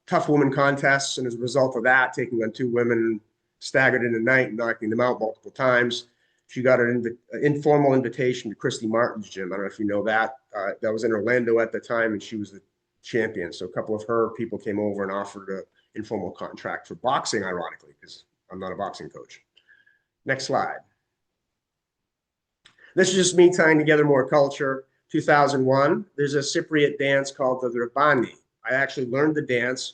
tough woman contests, and as a result of that, taking on 2 women, staggered in the night and knocking them out multiple times. She got an informal invitation to Christy Martin's gym. I don't know if you know that. That was in Orlando at the time, and she was the champion. So a couple of her people came over and offered an informal contract for boxing, ironically, because I'm not a boxing coach. Next slide. This is just me tying together more culture. 2001, there's a Cypriot dance called the Rabani. I actually learned the dance.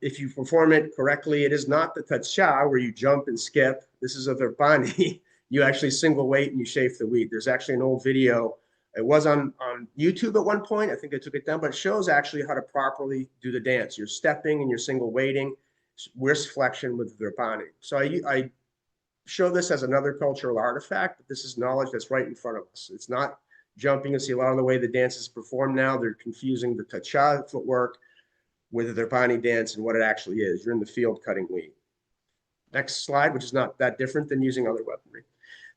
If you perform it correctly, it is not the tacha where you jump and skip. This is a Rabani. You actually single weight and you chafe the wheat. There's actually an old video. It was on YouTube at one point. I think I took it down, but it shows actually how to properly do the dance. You're stepping and you're single weighting, wrist flexion with the Rabani. So I show this as another cultural artifact, but this is knowledge that's right in front of us. It's not jumping. You see a lot of the way the dance is performed now. They're confusing the tacha footwork with the Rabani dance and what it actually is. You're in the field cutting wheat. Next slide, which is not that different than using other weaponry.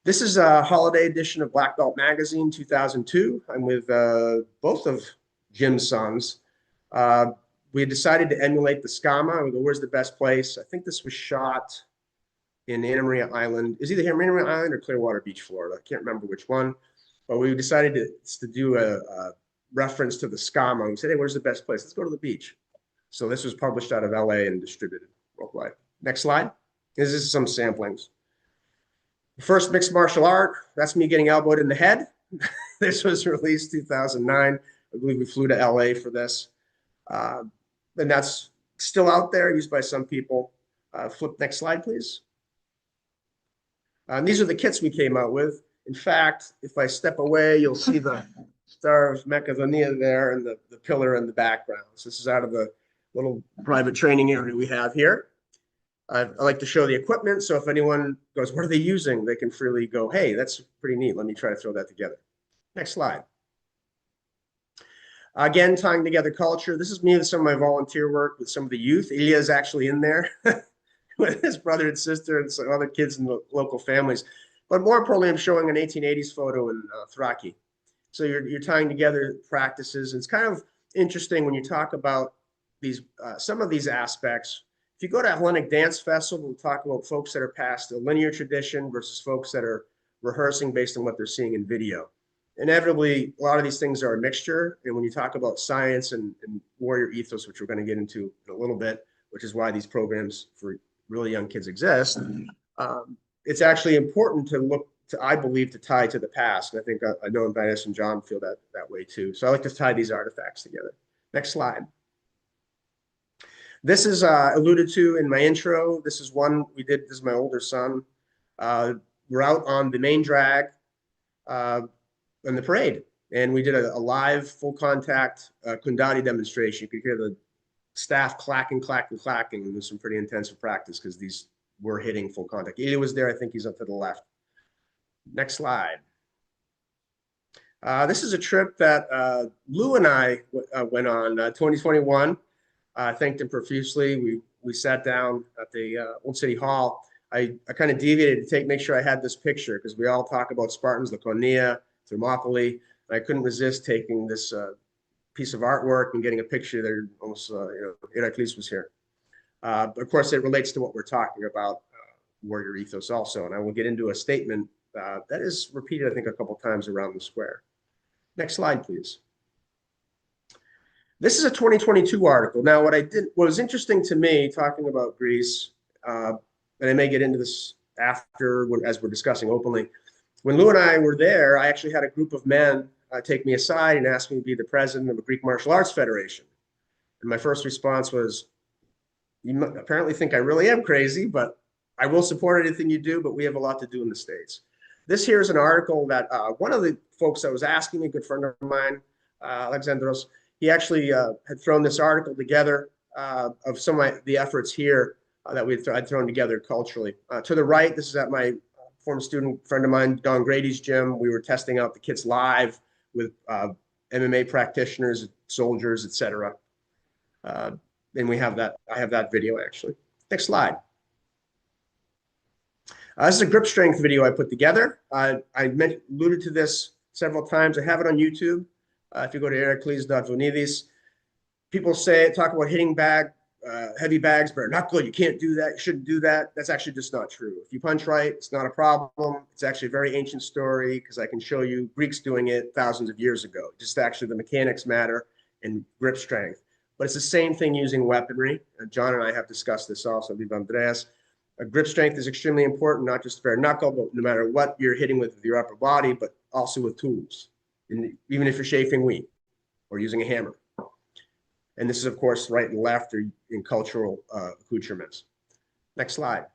This is a holiday edition of Black Belt Magazine 2002. I'm with both of Jim's sons. We decided to emulate the Skama. We go, where's the best place? I think this was shot in Anna Maria Island. Is either here Anna Maria Island or Clearwater Beach, Florida. I can't remember which one. But we decided to do a reference to the Skama. We said, hey, where's the best place? Let's go to the beach. So this was published out of LA and distributed worldwide. Next slide. This is some samplings. First mixed martial art, that's me getting elbowed in the head. This was released 2009. I believe we flew to LA for this. And that's still out there, used by some people. Flip next slide, please. These are the kits we came out with. In fact, if I step away, you'll see the Star of Macedonia there and the pillar in the background. So this is out of the little private training area we have here. I like to show the equipment, so if anyone goes, what are they using? They can freely go, hey, that's pretty neat. Let me try to throw that together. Next slide. Again, tying together culture. This is me with some of my volunteer work with some of the youth. Elias is actually in there with his brother and sister and some other kids in the local families. But more importantly, I'm showing an 1880s photo in Thraki. So you're tying together practices. And it's kind of interesting when you talk about these some of these aspects. If you go to Hellenic Dance Festival, we'll talk about folks that are past a linear tradition versus folks that are rehearsing based on what they're seeing in video. Inevitably, a lot of these things are a mixture. And when you talk about science and warrior ethos, which we're going to get into in a little bit, which is why these programs for really young kids exist, it's actually important to look to, I believe, to tie to the past. And I think I know Andreas and John feel that way too. So I like to tie these artifacts together. Next slide. This is alluded to in my intro. This is one we did. This is my older son. We're out on the main drag in the parade, and we did a live full contact Kundati demonstration. You could hear the staff clacking, clacking, clacking. It was some pretty intensive practice because these were hitting full contact. Ilya was there. I think he's up to the left. Next slide. This is a trip that Lou and I went on 2021. I thanked him profusely. We sat down at the Old City Hall. I kind of deviated to make sure I had this picture because we all talk about Spartans, Laconia, Thermopylae. And I couldn't resist taking this piece of artwork and getting a picture there. Almost, Heracles was here. But of course, it relates to what we're talking about, warrior ethos also. And I will get into a statement that is repeated, I think, a couple times around the square. Next slide, please. This is a 2022 article. Now, what was interesting to me talking about Greece, and I may get into this after as we're discussing openly. When Lou and I were there, I actually had a group of men take me aside and ask me to be the president of a Greek Martial Arts Federation. And my first response was, you apparently think I really am crazy, but I will support anything you do, but we have a lot to do in the States. This here is an article that one of the folks that was asking me, a good friend of mine, Alexandros, he actually had thrown this article together of some of the efforts here that I'd thrown together culturally. To the right, this is at my former student friend of mine, Don Grady's gym. We were testing out the kits live with MMA practitioners, soldiers, etc. And we have that. I have that video actually. Next slide. This is a grip strength video I put together. I alluded to this several times. I have it on YouTube. If you go to heracles.vonidis, people talk about hitting heavy bags, bare knuckle. You can't do that. You shouldn't do that. That's actually just not true. If you punch right, it's not a problem. It's actually a very ancient story because I can show you Greeks doing it thousands of years ago. Just actually the mechanics matter and grip strength. But it's the same thing using weaponry. John and I have discussed this also with Andreas. Grip strength is extremely important, not just bare knuckle, but no matter what you're hitting with your upper body, but also with tools. And even if you're chafing wheat or using a hammer. And this is, of course, right and left or in cultural accoutrements. Next slide.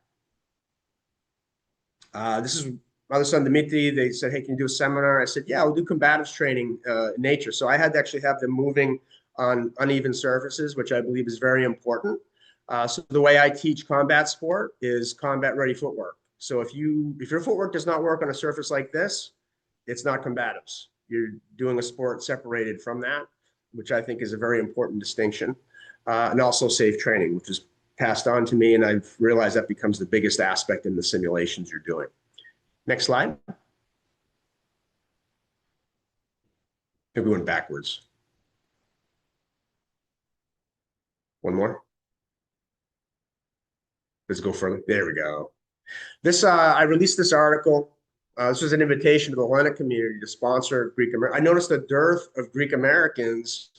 This is my other son, Dimitri. They said, hey, can you do a seminar? I said, yeah, we'll do combatives training in nature. So I had to actually have them moving on uneven surfaces, which I believe is very important. So the way I teach combat sport is combat-ready footwork. So if your footwork does not work on a surface like this, it's not combatives. You're doing a sport separated from that, which I think is a very important distinction. And also safe training, which is passed on to me, and I've realized that becomes the biggest aspect in the simulations you're doing. Next slide. Maybe we went backwards. One more. Let's go further. There we go. This I released this article. This was an invitation to the Hellenic community to sponsor Greek American. I noticed a dearth of Greek Americans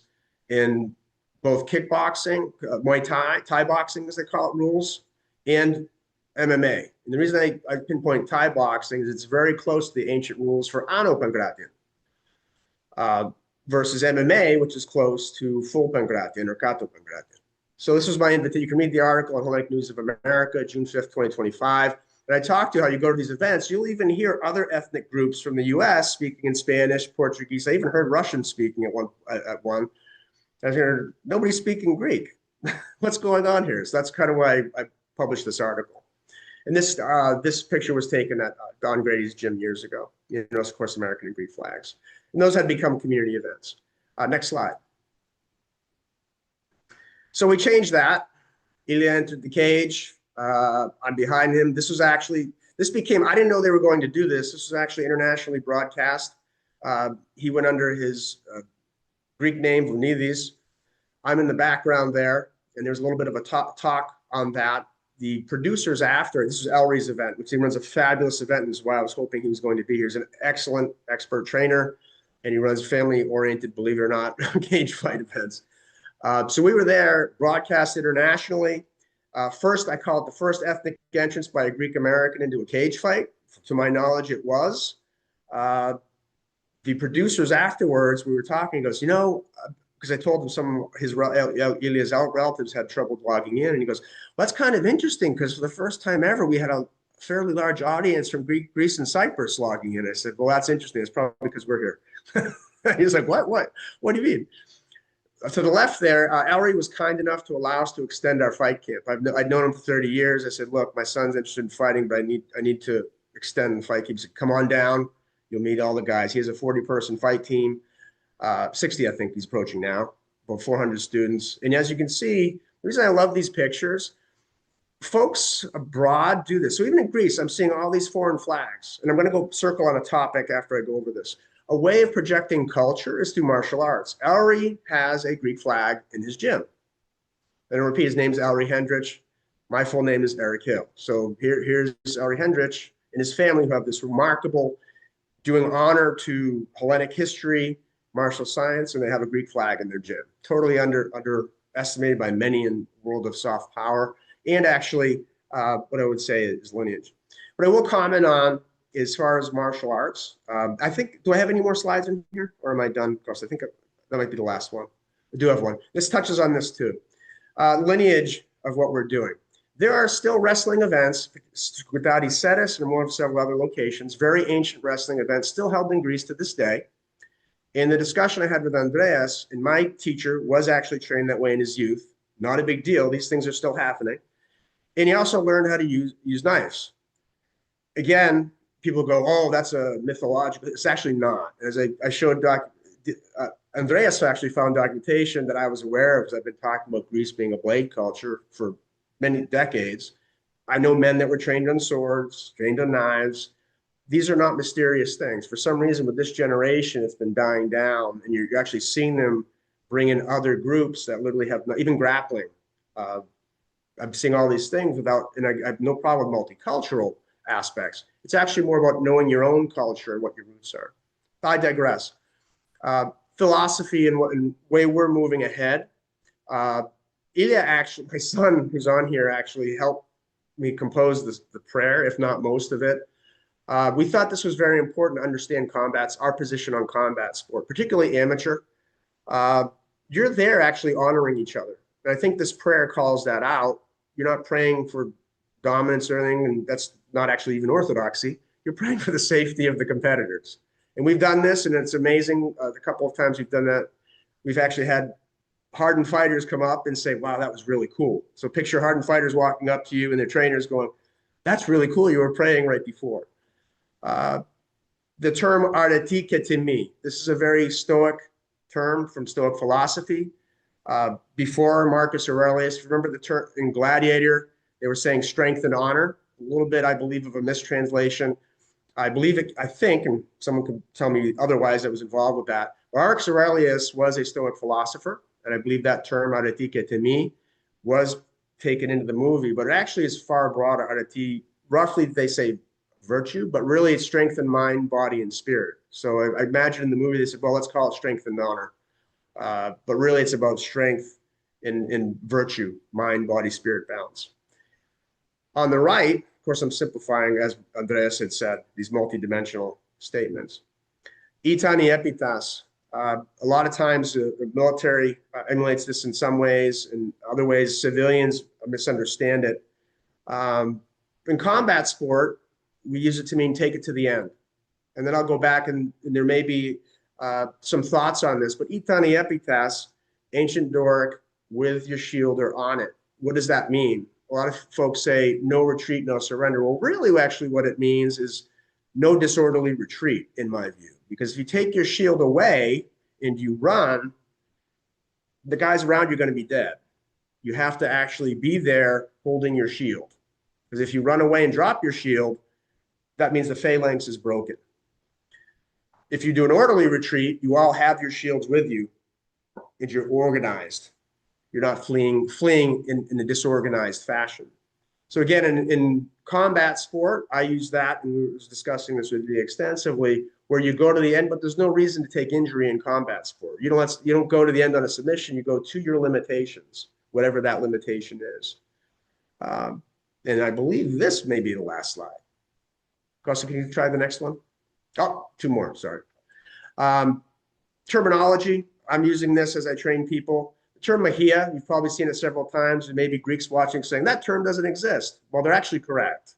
in both kickboxing, Muay Thai, Thai boxing as they call it, rules, and MMA. And the reason I pinpoint Thai boxing is it's very close to the ancient rules for Ano Pankration, versus MMA, which is close to full Pankration or Kato Pankration. So this was my invitation. You can read the article on Hellenic News of America, June 5th, 2025. And I talked to how you go to these events, you'll even hear other ethnic groups from the US speaking in Spanish, Portuguese. I even heard Russian speaking at one. I heard nobody speaking Greek. What's going on here? So that's kind of why I published this article. And this picture was taken at Don Grady's gym years ago. You know, of course, American and Greek flags. And those had become community events. Next slide. So we changed that. Ilya entered the cage. I'm behind him. This became, I didn't know they were going to do this. This was actually internationally broadcast. He went under his Greek name, Vounidis. I'm in the background there, and there's a little bit of a talk on that. The producers after, this is Alrey's event, which he runs a fabulous event, and this is why I was hoping he was going to be here. He's an excellent expert trainer, and he runs family-oriented, believe it or not, cage fight events. So we were there, broadcast internationally. First, I call it the first ethnic entrance by a Greek American into a cage fight. To my knowledge, it was. The producers afterwards, we were talking, he goes, you know, because I told him some of his Ilya's relatives had trouble logging in, and he goes, well, that's kind of interesting because for the first time ever, we had a fairly large audience from Greece and Cyprus logging in. I said, well, that's interesting. It's probably because we're here. He's like, what do you mean? To the left there, Alrey was kind enough to allow us to extend our fight camp. I'd known him for 30 years. I said, look, my son's interested in fighting, but I need to extend the fight camp. He said, come on down. You'll meet all the guys. He has a 40-person fight team. 60, I think he's approaching now, about 400 students. And as you can see, the reason I love these pictures, folks abroad do this. So even in Greece, I'm seeing all these foreign flags. And I'm going to go circle on a topic after I go over this. A way of projecting culture is through martial arts. Alrey has a Greek flag in his gym. And I repeat, his name is Alrey Handrich. My full name is Eric Hill. So here's Alrey Handrich and his family who have this remarkable, doing honor to Hellenic history, martial science, and they have a Greek flag in their gym. Totally underestimated by many in the world of soft power, and actually what I would say is lineage. What I will comment on as far as martial arts, I think, do I have any more slides in here, or am I done? Of course, I think that might be the last one. I do have one. This touches on this too. Lineage of what we're doing. There are still wrestling events, without EEST and one of several other locations, very ancient wrestling events still held in Greece to this day. In the discussion I had with Andreas, and my teacher was actually trained that way in his youth, not a big deal, these things are still happening. And he also learned how to use knives. Again, people go, oh, that's a mythological, it's actually not. As I showed Andreas actually found documentation that I was aware of, because I've been talking about Greece being a blade culture for many decades. I know men that were trained on swords, trained on knives. These are not mysterious things. For some reason, with this generation, it's been dying down, and you're actually seeing them bring in other groups that literally have even grappling. I'm seeing all these things without, and I have no problem with multicultural aspects. It's actually more about knowing your own culture and what your roots are. I digress. Philosophy and way we're moving ahead. Ilya actually, my son who's on here, actually helped me compose the prayer, if not most of it. We thought this was very important to understand our position on combat sport, particularly amateur. You're there actually honoring each other. And I think this prayer calls that out. You're not praying for dominance or anything, and that's not actually even orthodoxy. You're praying for the safety of the competitors. And we've done this, and it's amazing. The couple of times we've done that, we've actually had hardened fighters come up and say, wow, that was really cool. So picture hardened fighters walking up to you and their trainers going, that's really cool. You were praying right before. The term archaic, this is a very Stoic term from Stoic philosophy. Before Marcus Aurelius, remember the term in Gladiator, they were saying strength and honor. A little bit, I believe, of a mistranslation. I believe it, I think, and someone could tell me otherwise that was involved with that, Archaic Aurelius was a Stoic philosopher, and I believe that term, arete to me, was taken into the movie, but it actually is far broader. Arete, roughly they say virtue, but really it's strength in mind, body, and spirit. So I imagine in the movie they said, well, let's call it strength and honor. But really it's about strength in virtue, mind, body, spirit balance. On the right, of course, I'm simplifying, as Andreas had said, these multidimensional statements. Itani epitas. A lot of times the military emulates this in some ways, and other ways civilians misunderstand it. In combat sport, we use it to mean take it to the end. And then I'll go back and there may be some thoughts on this, but itani epitas, ancient Doric, with your shield or on it. What does that mean? A lot of folks say no retreat, no surrender. Well, really, actually, what it means is no disorderly retreat, in my view. Because if you take your shield away and you run, the guys around you are going to be dead. You have to actually be there holding your shield. Because if you run away and drop your shield, that means the phalanx is broken. If you do an orderly retreat, you all have your shields with you and you're organized. You're not fleeing in a disorganized fashion. So again, in combat sport, I use that, and we were discussing this with you extensively, where you go to the end, but there's no reason to take injury in combat sport. You don't go to the end on a submission, you go to your limitations, whatever that limitation is. And I believe this may be the last slide. Costa, can you try the next one? Oh, two more, sorry. Terminology, I'm using this as I train people. The term mahia, you've probably seen it several times, and maybe Greeks watching saying that term doesn't exist. Well, they're actually correct.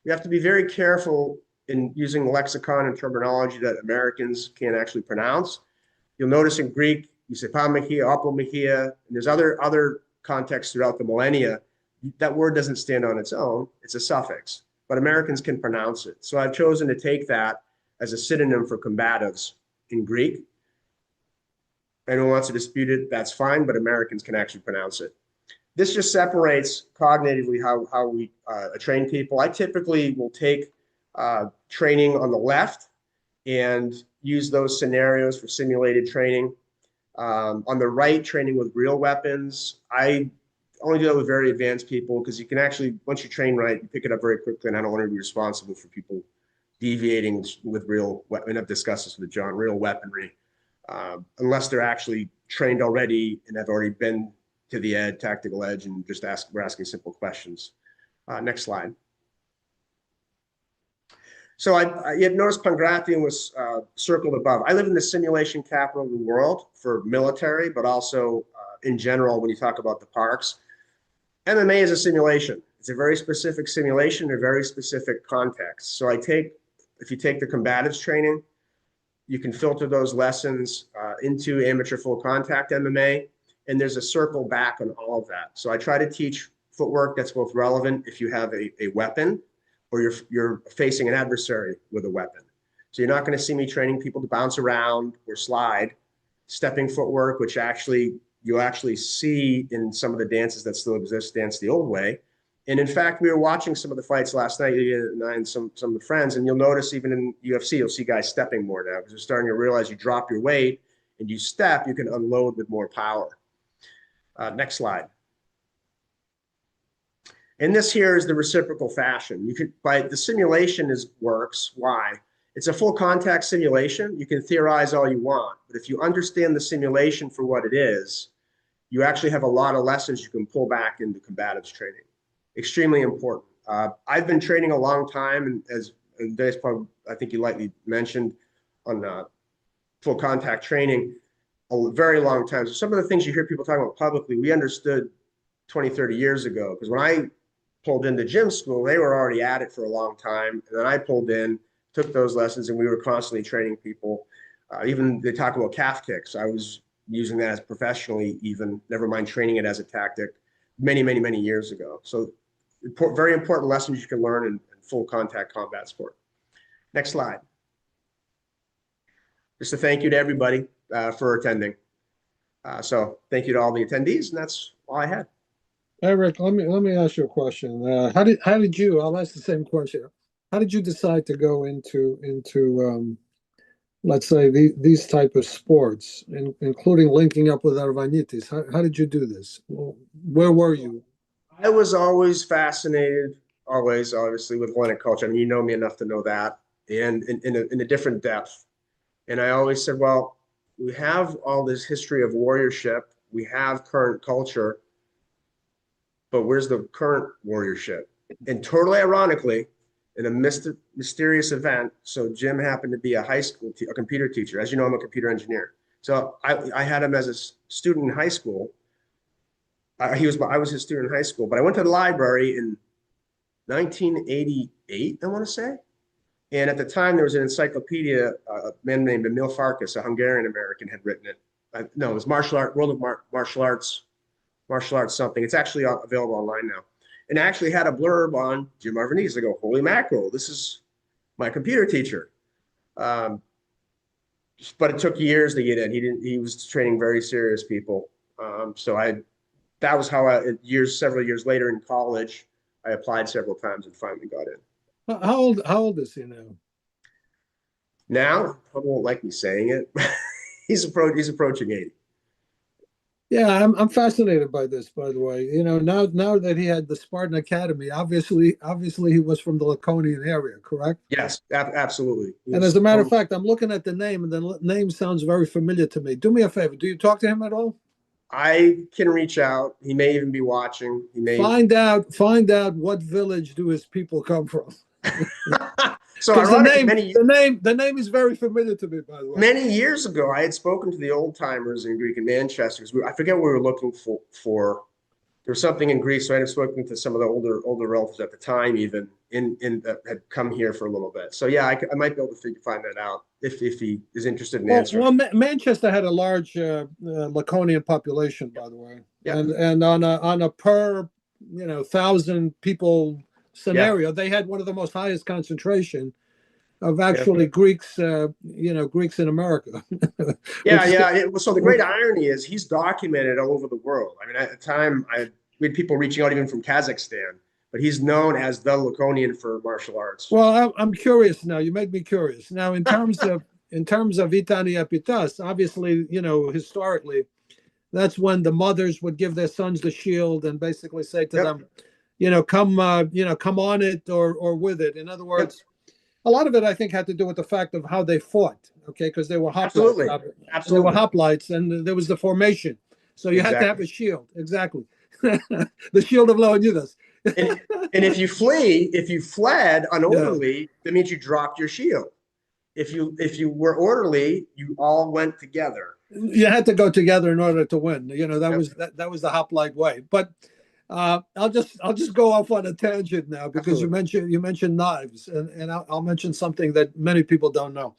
You have to be very careful in using lexicon and terminology that Americans can't actually pronounce. You'll notice in Greek, you say pamahia, apomahia, and there's other contexts throughout the millennia. That word doesn't stand on its own. It's a suffix, but Americans can pronounce it. So I've chosen to take that as a synonym for combatives in Greek. Anyone wants to dispute it, that's fine, but Americans can actually pronounce it. This just separates cognitively how we train people. I typically will take training on the left and use those scenarios for simulated training. On the right, training with real weapons. I only do that with very advanced people because you can actually, once you train right, you pick it up very quickly, and I don't want to be responsible for people deviating with real weapons. And I've discussed this with John, real weaponry. Unless they're actually trained already and have already been to the tactical edge and just we're asking simple questions. Next slide. So you had noticed Pangratium was circled above. I live in the simulation capital of the world for military, but also in general, when you talk about the parks. MMA is a simulation. It's a very specific simulation, a very specific context. So if you take the combatives training, you can filter those lessons into amateur full contact MMA, and there's a circle back on all of that. So I try to teach footwork that's both relevant if you have a weapon or you're facing an adversary with a weapon. So you're not going to see me training people to bounce around or slide. Stepping footwork, which you actually see in some of the dances that still exist, dance the old way. And in fact, we were watching some of the fights last night, and some of the friends, and you'll notice even in UFC, you'll see guys stepping more now because they're starting to realize you drop your weight and you step, you can unload with more power. Next slide. And this here is the reciprocal fashion. The simulation works. Why? It's a full contact simulation. You can theorize all you want, but if you understand the simulation for what it is, you actually have a lot of lessons you can pull back into combatives training. Extremely important. I've been training a long time, and as Andreas probably, I think you lightly mentioned, on full contact training, a very long time. So some of the things you hear people talking about publicly, we understood 20, 30 years ago. Because when I pulled into gym school, they were already at it for a long time. And then I pulled in, took those lessons, and we were constantly training people. Even they talk about calf kicks. I was using that as professionally, even, never mind training it as a tactic, many, many, many years ago. So very important lessons you can learn in full contact combat sport. Next slide. Just a thank you to everybody for attending. So thank you to all the attendees, and that's all I had. Hey, Rick, let me ask you a question. How did you, I'll ask the same question. how did you decide to go into let's say these type of sports, including linking up with Arvanitis? How did you do this? Well, where were you? I was always fascinated, always, obviously, with Hellenic culture. I mean, you know me enough to know that, and in a different depth. And I always said, well, we have all this history of warriorship, we have current culture, but where's the current warriorship? And totally ironically, in a mysterious event, so Jim happened to be a high school a computer teacher. As you know, I'm a computer engineer. So I had him as a student in high school. I was his student in high school, but I went to the library in 1988, I want to say. And at the time, there was an encyclopedia, a man named Emil Farkas, a Hungarian American, had written it. No, it was World of Martial Arts something. It's actually available online now. And I actually had a blurb on Jim Arvanitis. I go, holy mackerel, this is my computer teacher. But it took years to get in. He was training very serious people. That was how several years later in college, I applied several times and finally got in. How old is he now? Now, probably won't like me saying it. He's approaching 80. Yeah, I'm fascinated by this, by the way. You know, now that he had the Spartan Academy, obviously he was from the Laconian area, correct? Yes, absolutely. And as a matter of fact, I'm looking at the name, and the name sounds very familiar to me. Do me a favor. Do you talk to him at all? I can reach out. He may even be watching. He may find out what village do his people come from. So the name is very familiar to me, by the way. Many years ago, I had spoken to the old timers in Greek in Manchester. I forget what we were looking for. There was something in Greece, so I had spoken to some of the older relatives at the time, even that had come here for a little bit. So yeah, I might be able to find that out if he is interested in answering. Well, Manchester had a large Laconian population, by the way, yeah. and on a per 1,000 people scenario, they had one of the most highest concentration of actually Greeks, Greeks in America. So the great irony is he's documented all over the world. I mean, at the time, we had people reaching out even from Kazakhstan, but he's known as the Laconian for martial arts. Well, I'm curious now. You made me curious. Now, in terms of Itani Epitas, obviously, historically, that's when the mothers would give their sons the shield and basically say to them, come on it or with it. In other words, a lot of it, I think, had to do with the fact of how they fought, okay? Because they were hoplites. Absolutely. They were hoplites, and there was the formation. So you had to have a shield. Exactly. The shield of Leonidas. and if you fled unorderly, that means you dropped your shield. If you were orderly, you all went together. You had to go together in order to win. That was the hoplite way. But I'll just go off on a tangent now because you mentioned knives, and I'll mention something that many people don't know.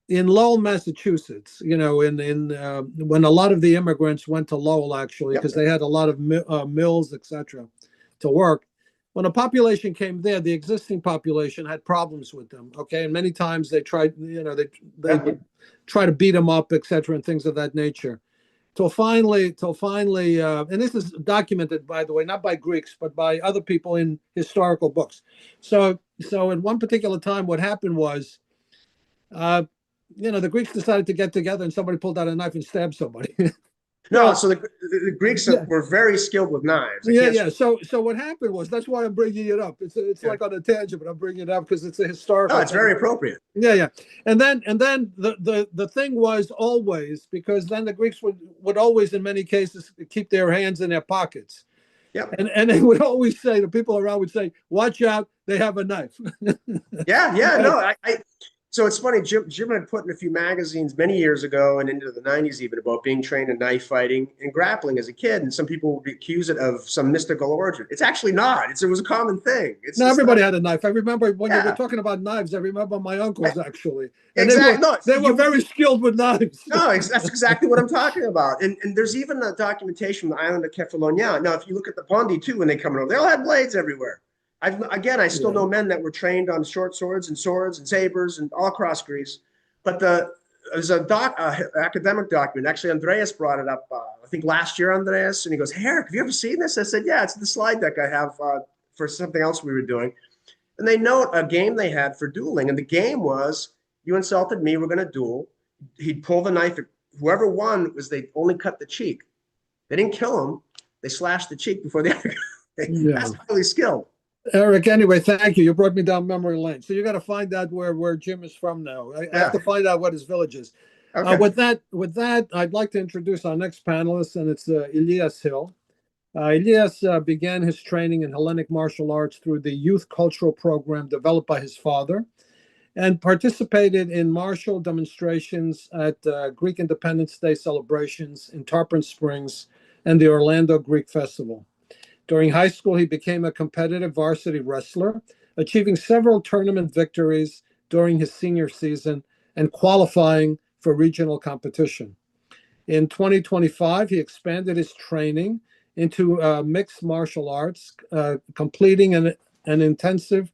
In Lowell, Massachusetts, when a lot of the immigrants went to Lowell, actually, because they had a lot of mills, etc., to work. When a population came there, the existing population had problems with them. Okay, and many times they tried, they would try to beat them up, etc., and things of that nature. Till finally, and this is documented, by the way, not by Greeks, but by other people in historical books. So at one particular time, what happened was, the Greeks decided to get together, and somebody pulled out a knife and stabbed somebody. No, so the Greeks were very skilled with knives. So what happened was, that's why I'm bringing it up. It's like on a tangent, but I'm bringing it up because it's a historical. No, it's very appropriate. Yeah. And then the thing was always, because then the Greeks would always, in many cases, keep their hands in their pockets. Yeah. And they would always say, the people around would say, watch out, they have a knife. So it's funny, Jim had put in a few magazines many years ago and into the 90s even about being trained in knife fighting and grappling as a kid, and some people would accuse it of some mystical origin. It's actually not. It was a common thing. Everybody had a knife. I remember when you were talking about knives, I remember my uncles, actually. And exactly. They were very skilled with knives. No, that's exactly what I'm talking about. And there's even a documentation from the island of Kefalonia. Now, if you look at the Pondi, too, when they come over, they all had blades everywhere. I still know men that were trained on short swords and sabers and all across Greece. But there's an academic document. Actually, Andreas brought it up, I think last year, Andreas. And he goes, hey, Eric, have you ever seen this? I said, yeah, it's the slide deck I have for something else we were doing. And they note a game they had for dueling. And the game was, you insulted me, we're going to duel. He'd pull the knife. Whoever won was they only cut the cheek. They didn't kill him. They slashed the cheek before the other guy. Yeah. That's highly skilled. Eric, anyway, thank you. You brought me down memory lane. So you got to find out where Jim is from now. I have to find out what his village is. Okay. With that, I'd like to introduce our next panelist, and it's Elias Hill. Elias began his training in Hellenic martial arts through the youth cultural program developed by his father, and participated in martial demonstrations at Greek Independence Day celebrations in Tarpon Springs and the Orlando Greek Festival. During high school, he became a competitive varsity wrestler, achieving several tournament victories during his senior season and qualifying for regional competition. In 2025, he expanded his training into mixed martial arts, completing an intensive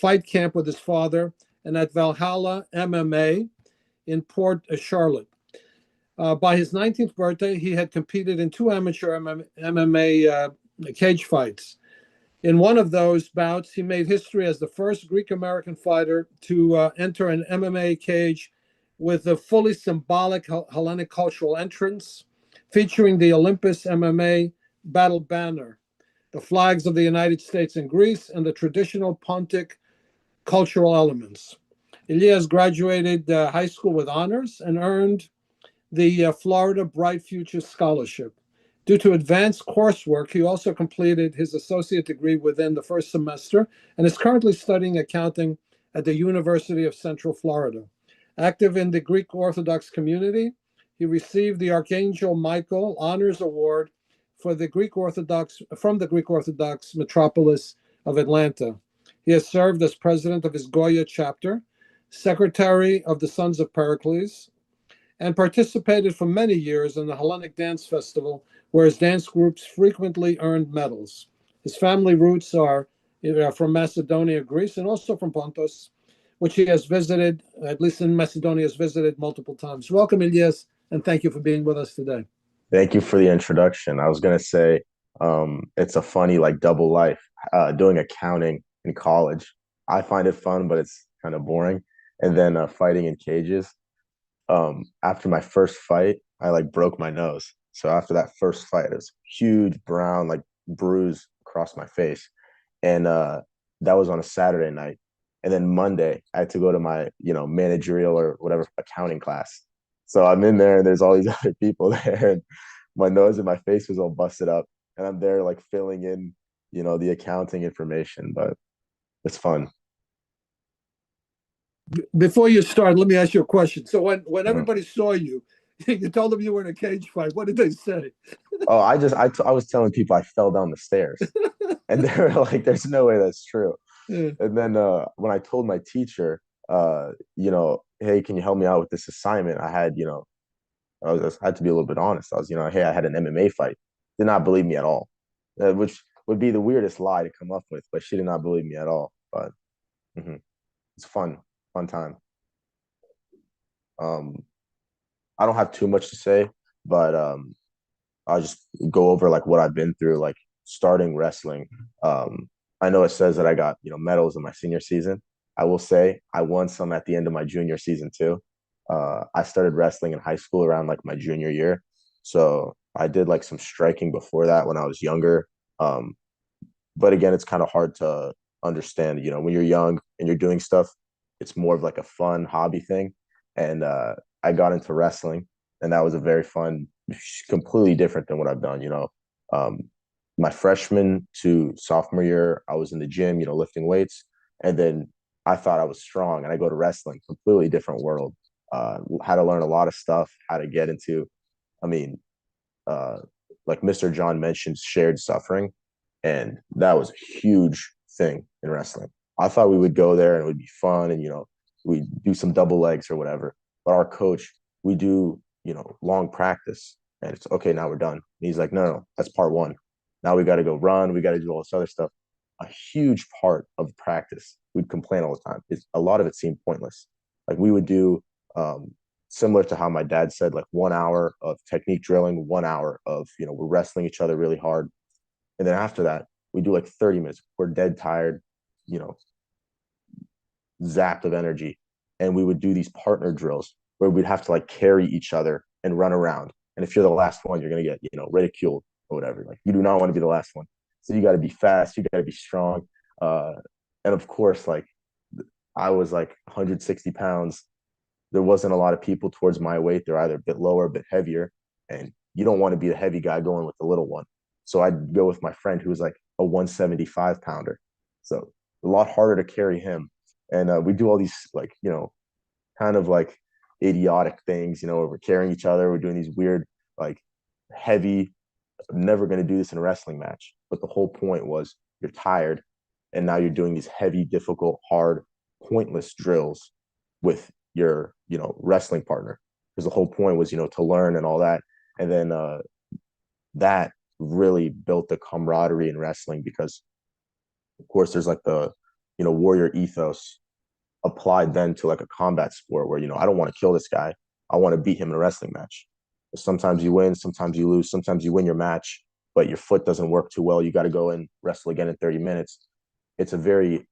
fight camp with his father and at Valhalla MMA in Port Charlotte. By his 19th birthday, he had competed in 2 amateur MMA cage fights. In one of those bouts, he made history as the first Greek-American fighter to enter an MMA cage with a fully symbolic Hellenic cultural entrance, featuring the Olympus MMA battle banner, the flags of the United States and Greece, and the traditional Pontic cultural elements. Elias graduated high school with honors and earned the Florida Bright Futures Scholarship. Due to advanced coursework, he also completed his associate degree within the first semester and is currently studying accounting at the University of Central Florida. Active in the Greek Orthodox community, he received the Archangel Michael Honors Award from the Greek Orthodox metropolis of Atlanta. He has served as president of his Goya chapter, secretary of the Sons of Pericles, and participated for many years in the Hellenic Dance Festival, where his dance groups frequently earned medals. His family roots are from Macedonia, Greece, and also from Pontus, which he has visited, at least in Macedonia, has visited multiple times. Welcome, Elias, and thank you for being with us today. Thank you for the introduction. I was going to say it's a funny, like, double life, doing accounting in college. I find it fun, but it's kind of boring. And then fighting in cages. After my first fight, I like broke my nose. So after that first fight, it was huge brown like bruise across my face. And that was on a Saturday night. And then Monday, I had to go to my, managerial or whatever accounting class. So I'm in there and there's all these other people there, and my nose and my face was all busted up. And I'm there like filling in, the accounting information, but it's fun. Before you start, let me ask you a question. So when everybody saw you, you told them you were in a cage fight. What did they say? Oh, I was telling people I fell down the stairs, and they were like, "There's no way that's true." Yeah. And then when I told my teacher, hey, can you help me out with this assignment? I had, I had to be a little bit honest. I was, hey, I had an MMA fight. Did not believe me at all, which would be the weirdest lie to come up with, but she did not believe me at all. But it's fun time. I don't have too much to say, but I'll just go over like what I've been through, like starting wrestling. I know it says that I got, medals in my senior season. I will say I won some at the end of my junior season too. I started wrestling in high school around like my junior year. So I did like some striking before that when I was younger. But again, it's kind of hard to understand, when you're young and you're doing stuff, it's more of like a fun hobby thing. And I got into wrestling, and that was a very fun, completely different than what I've done. My freshman to sophomore year, I was in the gym, lifting weights, and then I thought I was strong, and I go to wrestling, completely different world. Had to learn a lot of stuff, how to get into, like Mr. John mentioned, shared suffering, and that was a huge thing in wrestling. I thought we would go there and it would be fun, and we do some double legs or whatever. But our coach, we do, long practice, and it's okay, now we're done. And he's like, no, that's part one. Now we got to go run. We got to do all this other stuff. A huge part of practice, we'd complain all the time. A lot of it seemed pointless. Like we would do, similar to how my dad said, like 1 hour of technique drilling, 1 hour of, we're wrestling each other really hard. And then after that, we do like 30 minutes. We're dead tired. zapped of energy. And we would do these partner drills where we'd have to like carry each other and run around. And if you're the last one, you're gonna get, ridiculed or whatever. Like you do not want to be the last one. So you got to be fast, you got to be strong. And of course, like I was like 160 pounds. There wasn't a lot of people towards my weight. They're either a bit lower, a bit heavier. And you don't want to be the heavy guy going with the little one. So I'd go with my friend who was like a 175 pounder. So a lot harder to carry him. And we do all these like, kind of like idiotic things, where we're carrying each other. We're doing these weird, like heavy, I'm never going to do this in a wrestling match. But the whole point was you're tired. And now you're doing these heavy, difficult, hard, pointless drills with your, wrestling partner. Because the whole point was, to learn and all that. And then that really built the camaraderie in wrestling because, of course, there's like the, warrior ethos applied then to like a combat sport where, I don't want to kill this guy. I want to beat him in a wrestling match. Sometimes you win, sometimes you lose, sometimes you win your match, but your foot doesn't work too well. You got to go and wrestle again in 30 minutes. It's a very,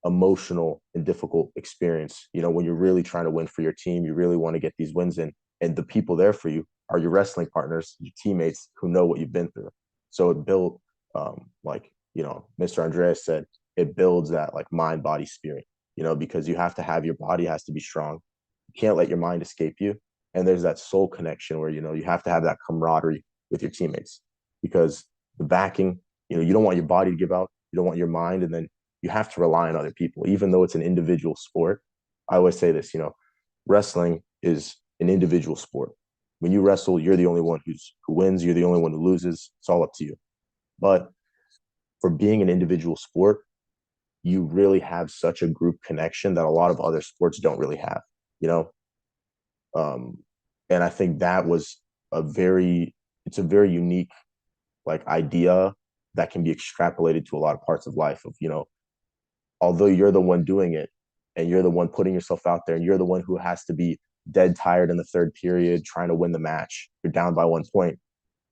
emotional and difficult experience. When you're really trying to win for your team, you really want to get these wins in. And the people there for you are your wrestling partners, your teammates who know what you've been through. So it built, Mr. Andreas said, it builds that like mind, body, spirit, because you have to have your body has to be strong. You can't let your mind escape you. And there's that soul connection where, you have to have that camaraderie with your teammates because the backing, you don't want your body to give out. You don't want your mind. And then you have to rely on other people, even though it's an individual sport. I always say this, wrestling is an individual sport. When you wrestle, you're the only one who wins. You're the only one who loses. It's all up to you. But for being an individual sport, you really have such a group connection that a lot of other sports don't really have, and I think that was it's a very unique like idea that can be extrapolated to a lot of parts of life of, although you're the one doing it and you're the one putting yourself out there and you're the one who has to be dead tired in the third period trying to win the match, you're down by 1 point,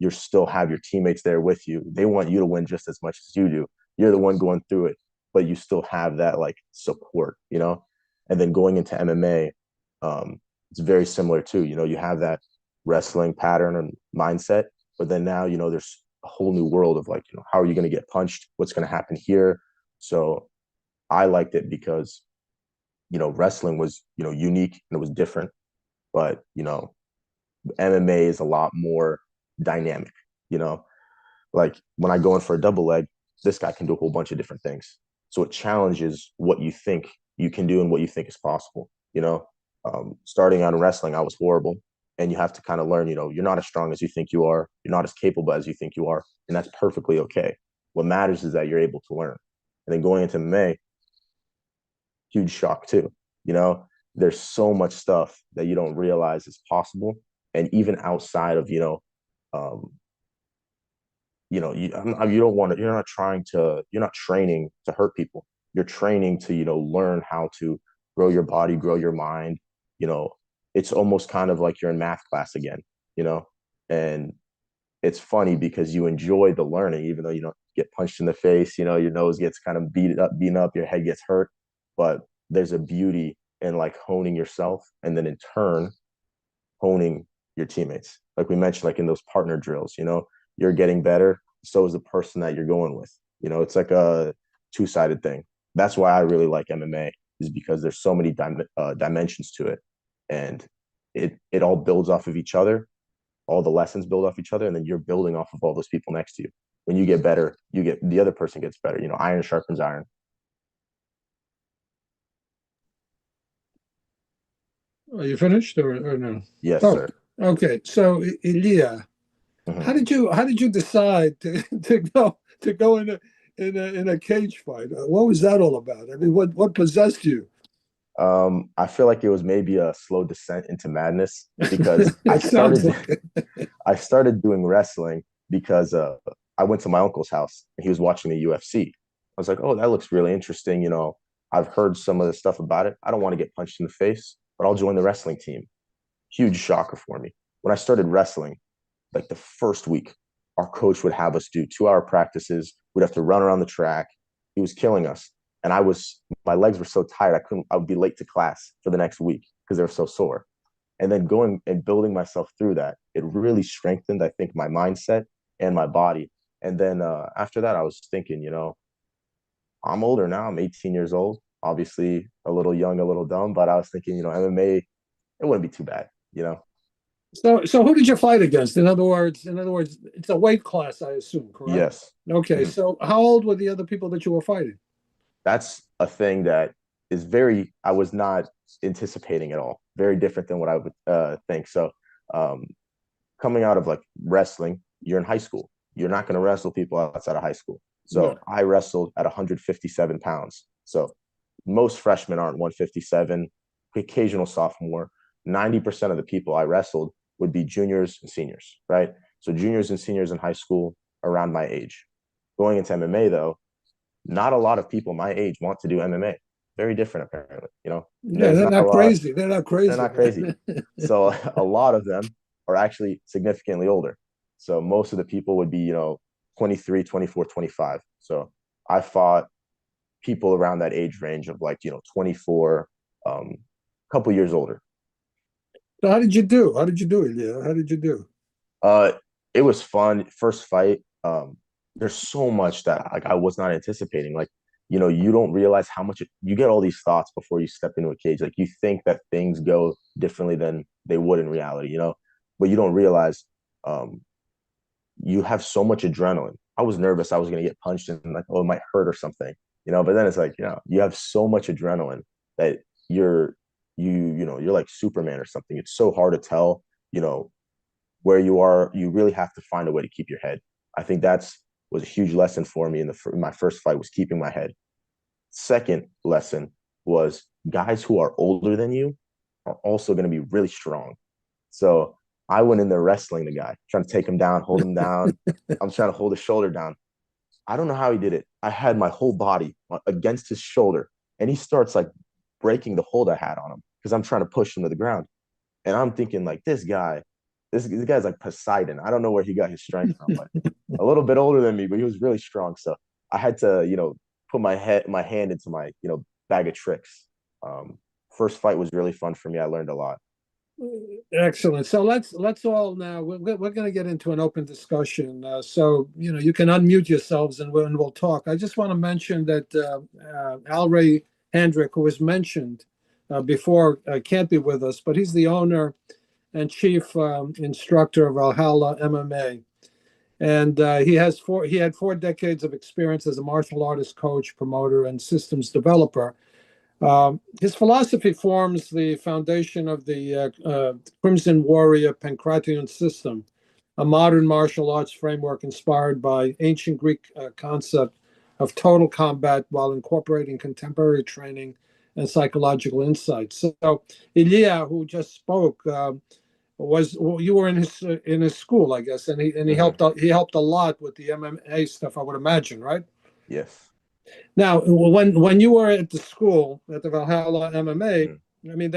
you still have your teammates there with you. They want you to win just as much as you do. You're the one going through it, but you still have that like support, and then going into MMA, it's very similar too. You have that wrestling pattern and mindset, but then now, there's a whole new world of like, how are you going to get punched? What's going to happen here? So I liked it because, wrestling was, unique and it was different, but, MMA is a lot more dynamic, like when I go in for a double leg, this guy can do a whole bunch of different things. So it challenges what you think you can do and what you think is possible, starting out in wrestling, I was horrible. And you have to kind of learn, you're not as strong as you think you are. You're not as capable as you think you are. And that's perfectly okay. What matters is that you're able to learn. And then going into MMA, huge shock too. There's so much stuff that you don't realize is possible. And even outside of, you don't want to, you're not training to hurt people. You're training to, learn how to grow your body, grow your mind. It's almost kind of like you're in math class again, and it's funny because you enjoy the learning, even though you don't get punched in the face, your nose gets kind of beaten up, your head gets hurt, but there's a beauty in like honing yourself and then in turn honing your teammates. Like we mentioned, like in those partner drills, you're getting better. So is the person that you're going with, it's like a two-sided thing. That's why I really like MMA is because there's so many dimensions to it. And it all builds off of each other. All the lessons build off each other. And then you're building off of all those people next to you. When you get better, the other person gets better. Iron sharpens iron. Are you finished or no? Yes, sir. Okay. So Elias, Mhm. how did you decide to go in a cage fight? What was that all about? I mean, what possessed you? I feel like it was maybe a slow descent into madness because I started doing wrestling because I went to my uncle's house and he was watching the UFC. I was like, oh, that looks really interesting. I've heard some of the stuff about it. I don't want to get punched in the face, but I'll join the wrestling team. Huge shocker for me. When I started wrestling, like the first week, our coach would have us do 2-hour practices. We'd have to run around the track. He was killing us. and my legs were so tired I would be late to class for the next week because they were so sore. And then going and building myself through that, it really strengthened, I think, my mindset and my body. And then after that, I was thinking, I'm older now. I'm 18 years old. Obviously, a little young, a little dumb, but I was thinking, MMA, it wouldn't be too bad. So who did you fight against? In other words, it's a weight class, I assume, correct? Yes. Okay. So how old were the other people that you were fighting? That's a thing that I was not anticipating at all. Very different than what I would think. So coming out of like wrestling, you're in high school. You're not going to wrestle people outside of high school. So Yeah. I wrestled at 157 pounds. So most freshmen aren't 157, occasional sophomore. 90% of the people I wrestled would be juniors and seniors, right? So juniors and seniors in high school around my age. Going into MMA though, not a lot of people my age want to do MMA. Very different, apparently. Yeah, There's they're not not a lot. crazy. They're not crazy. They're not crazy. So a lot of them are actually significantly older. So most of the people would be, 23, 24, 25. So I fought people around that age range of like, 24, a couple years older. So how did you do? How did you do, Ilya? How did you do? It was fun. First fight. There's so much that like I was not anticipating. Like, you don't realize how much you get all these thoughts before you step into a cage. Like you think that things go differently than they would in reality, but you don't realize you have so much adrenaline. I was nervous I was gonna get punched and like, oh, it might hurt or something, but then it's like, you have so much adrenaline that you're like Superman or something. It's so hard to tell, where you are. You really have to find a way to keep your head. I think was a huge lesson for me in my first fight was keeping my head. Second lesson was guys who are older than you are also going to be really strong. So I went in there wrestling the guy, trying to take him down, hold him down. I'm trying to hold his shoulder down. I don't know how he did it. I had my whole body against his shoulder, and he starts like breaking the hold I had on him because I'm trying to push him to the ground. And I'm thinking like, this guy's like Poseidon. I don't know where he got his strength from, but a little bit older than me, but he was really strong. So I had to, put my hand into my, bag of tricks. First fight was really fun for me. I learned a lot. Excellent. So let's all now we're going to get into an open discussion. So you can unmute yourselves and we'll talk. I just want to mention that Alrey Handrich, who was mentioned before, can't be with us, but he's the owner and chief instructor of Valhalla MMA. And he had 4 decades of experience as a martial artist, coach, promoter, and systems developer. His philosophy forms the foundation of the Crimson Warrior Pancration system, a modern martial arts framework inspired by ancient Greek concept of total combat while incorporating contemporary training and psychological insights. So Ilya, who just spoke, you were in his school, I guess, and he helped a lot with the MMA stuff, I would imagine, right? Yes. Now, when you were at the school at the Valhalla MMA, I mean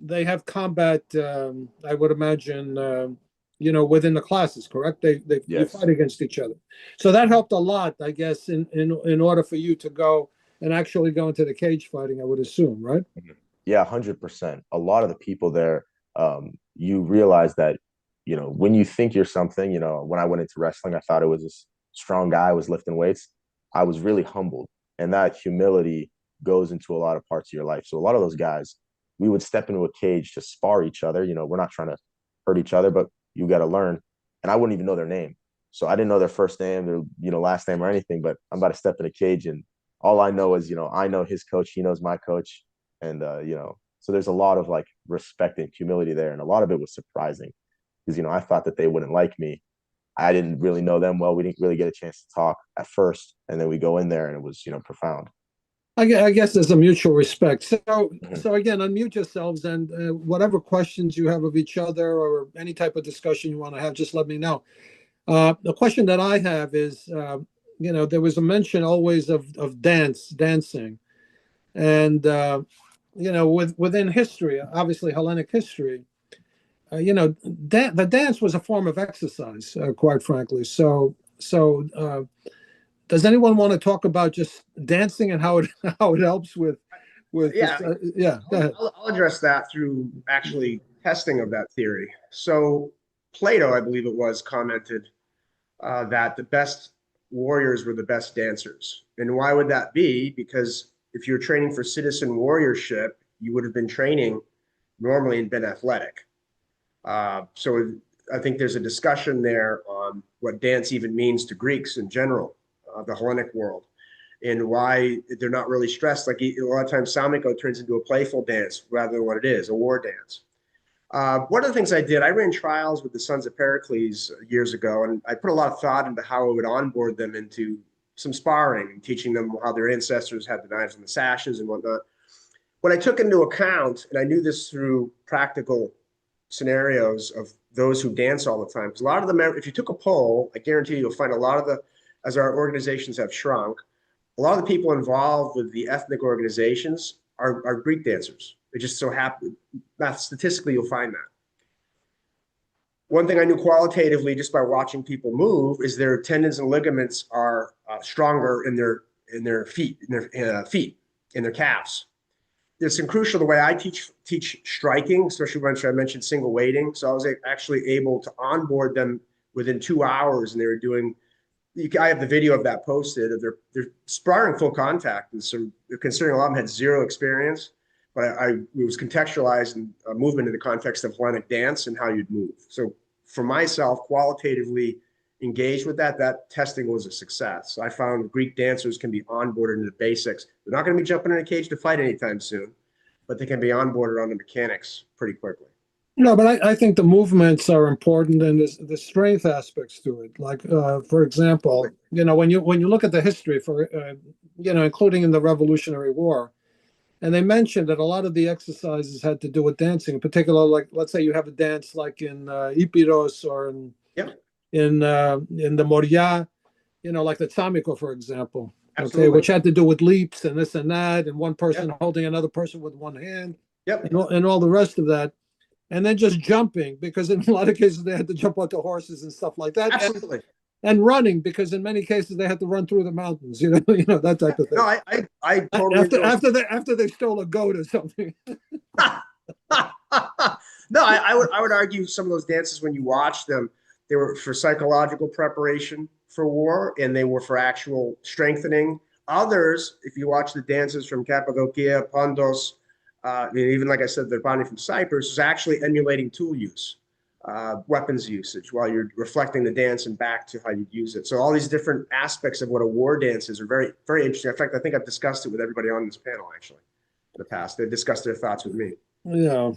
they have combat. I would imagine, within the classes, correct? They Yes. You fight against each other, so that helped a lot, I guess, in order for you to go and actually go into the cage fighting, I would assume, right? Yeah, 100%. A lot of the people there, you realize that, when you think you're something, when I went into wrestling, I thought it was this strong guy, was lifting weights. I was really humbled. And that humility goes into a lot of parts of your life. So a lot of those guys, we would step into a cage to spar each other. We're not trying to hurt each other, but you got to learn. And I wouldn't even know their name. So I didn't know their first name, their, last name or anything, but I'm about to step in a cage. And all I know is, I know his coach, he knows my coach. And, so there's a lot of like respect and humility there. And a lot of it was surprising because, I thought that they wouldn't like me. I didn't really know them well. We didn't really get a chance to talk at first. And then we go in there and it was, profound. I guess there's a mutual respect. So again, unmute yourselves and whatever questions you have of each other or any type of discussion you want to have, just let me know. The question that I have is, there was a mention always of dancing. And, within history, obviously Hellenic history, the dance was a form of exercise, quite frankly. So Does anyone want to talk about just dancing and how it helps with Yeah. yeah, go ahead. I'll address that through actually testing of that theory. So Plato, I believe it was, commented that the best warriors were the best dancers. And why would that be? Because if you're training for citizen warriorship, you would have been training normally and been athletic. So I think there's a discussion there on what dance even means to Greeks in general, the Hellenic world, and why they're not really stressed. Like a lot of times, Samiko turns into a playful dance rather than what it is, a war dance. One of the things I did, I ran trials with the Sons of Pericles years ago, and I put a lot of thought into how I would onboard them into some sparring and teaching them how their ancestors had the knives and the sashes and whatnot. What I took into account, and I knew this through practical scenarios of those who dance all the time, because a lot of them, if you took a poll, I guarantee you'll find a lot of the, as our organizations have shrunk, a lot of the people involved with the ethnic organizations are Greek dancers. It just so happen, statistically, you'll find that. One thing I knew qualitatively just by watching people move is their tendons and ligaments are stronger in their feet, in their calves. It's crucial the way I teach striking, especially when I mentioned single weighting. So I was actually able to onboard them within 2 hours, and they were doing. I have the video of that posted. They're sparring full contact, and so considering a lot of them had zero experience, but it was contextualized and movement in the context of Hellenic dance and how you'd move. So for myself, qualitatively engaged with that testing was a success. I found Greek dancers can be onboarded into the basics. They're not going to be jumping in a cage to fight anytime soon, but they can be onboarded on the mechanics pretty quickly. No, but I think the movements are important and the strength aspects to it. Like, for example, when you look at the history for, including in the Revolutionary War, and they mentioned that a lot of the exercises had to do with dancing, in particular, like, let's say you have a dance like in Epirus or in the Moria, like the Tsamiko, for example. Absolutely. Okay, which had to do with leaps and this and that, and one person holding another person with one hand, and all the rest of that. And then just jumping, because in a lot of cases they had to jump onto horses and stuff like that. Absolutely. And running, because in many cases they had to run through the mountains, that type of thing. No, I totally after they stole a goat or something. No, I would argue some of those dances, when you watch them, they were for psychological preparation for war, and they were for actual strengthening. Others, if you watch the dances from Cappadocia, Pondos, even like I said, the body from Cyprus, is actually emulating tool use, weapons usage, while you're reflecting the dance and back to how you'd use it. So all these different aspects of what a war dance is are very, very interesting. In fact, I think I've discussed it with everybody on this panel, actually, in the past. They discussed their thoughts with me. Yeah.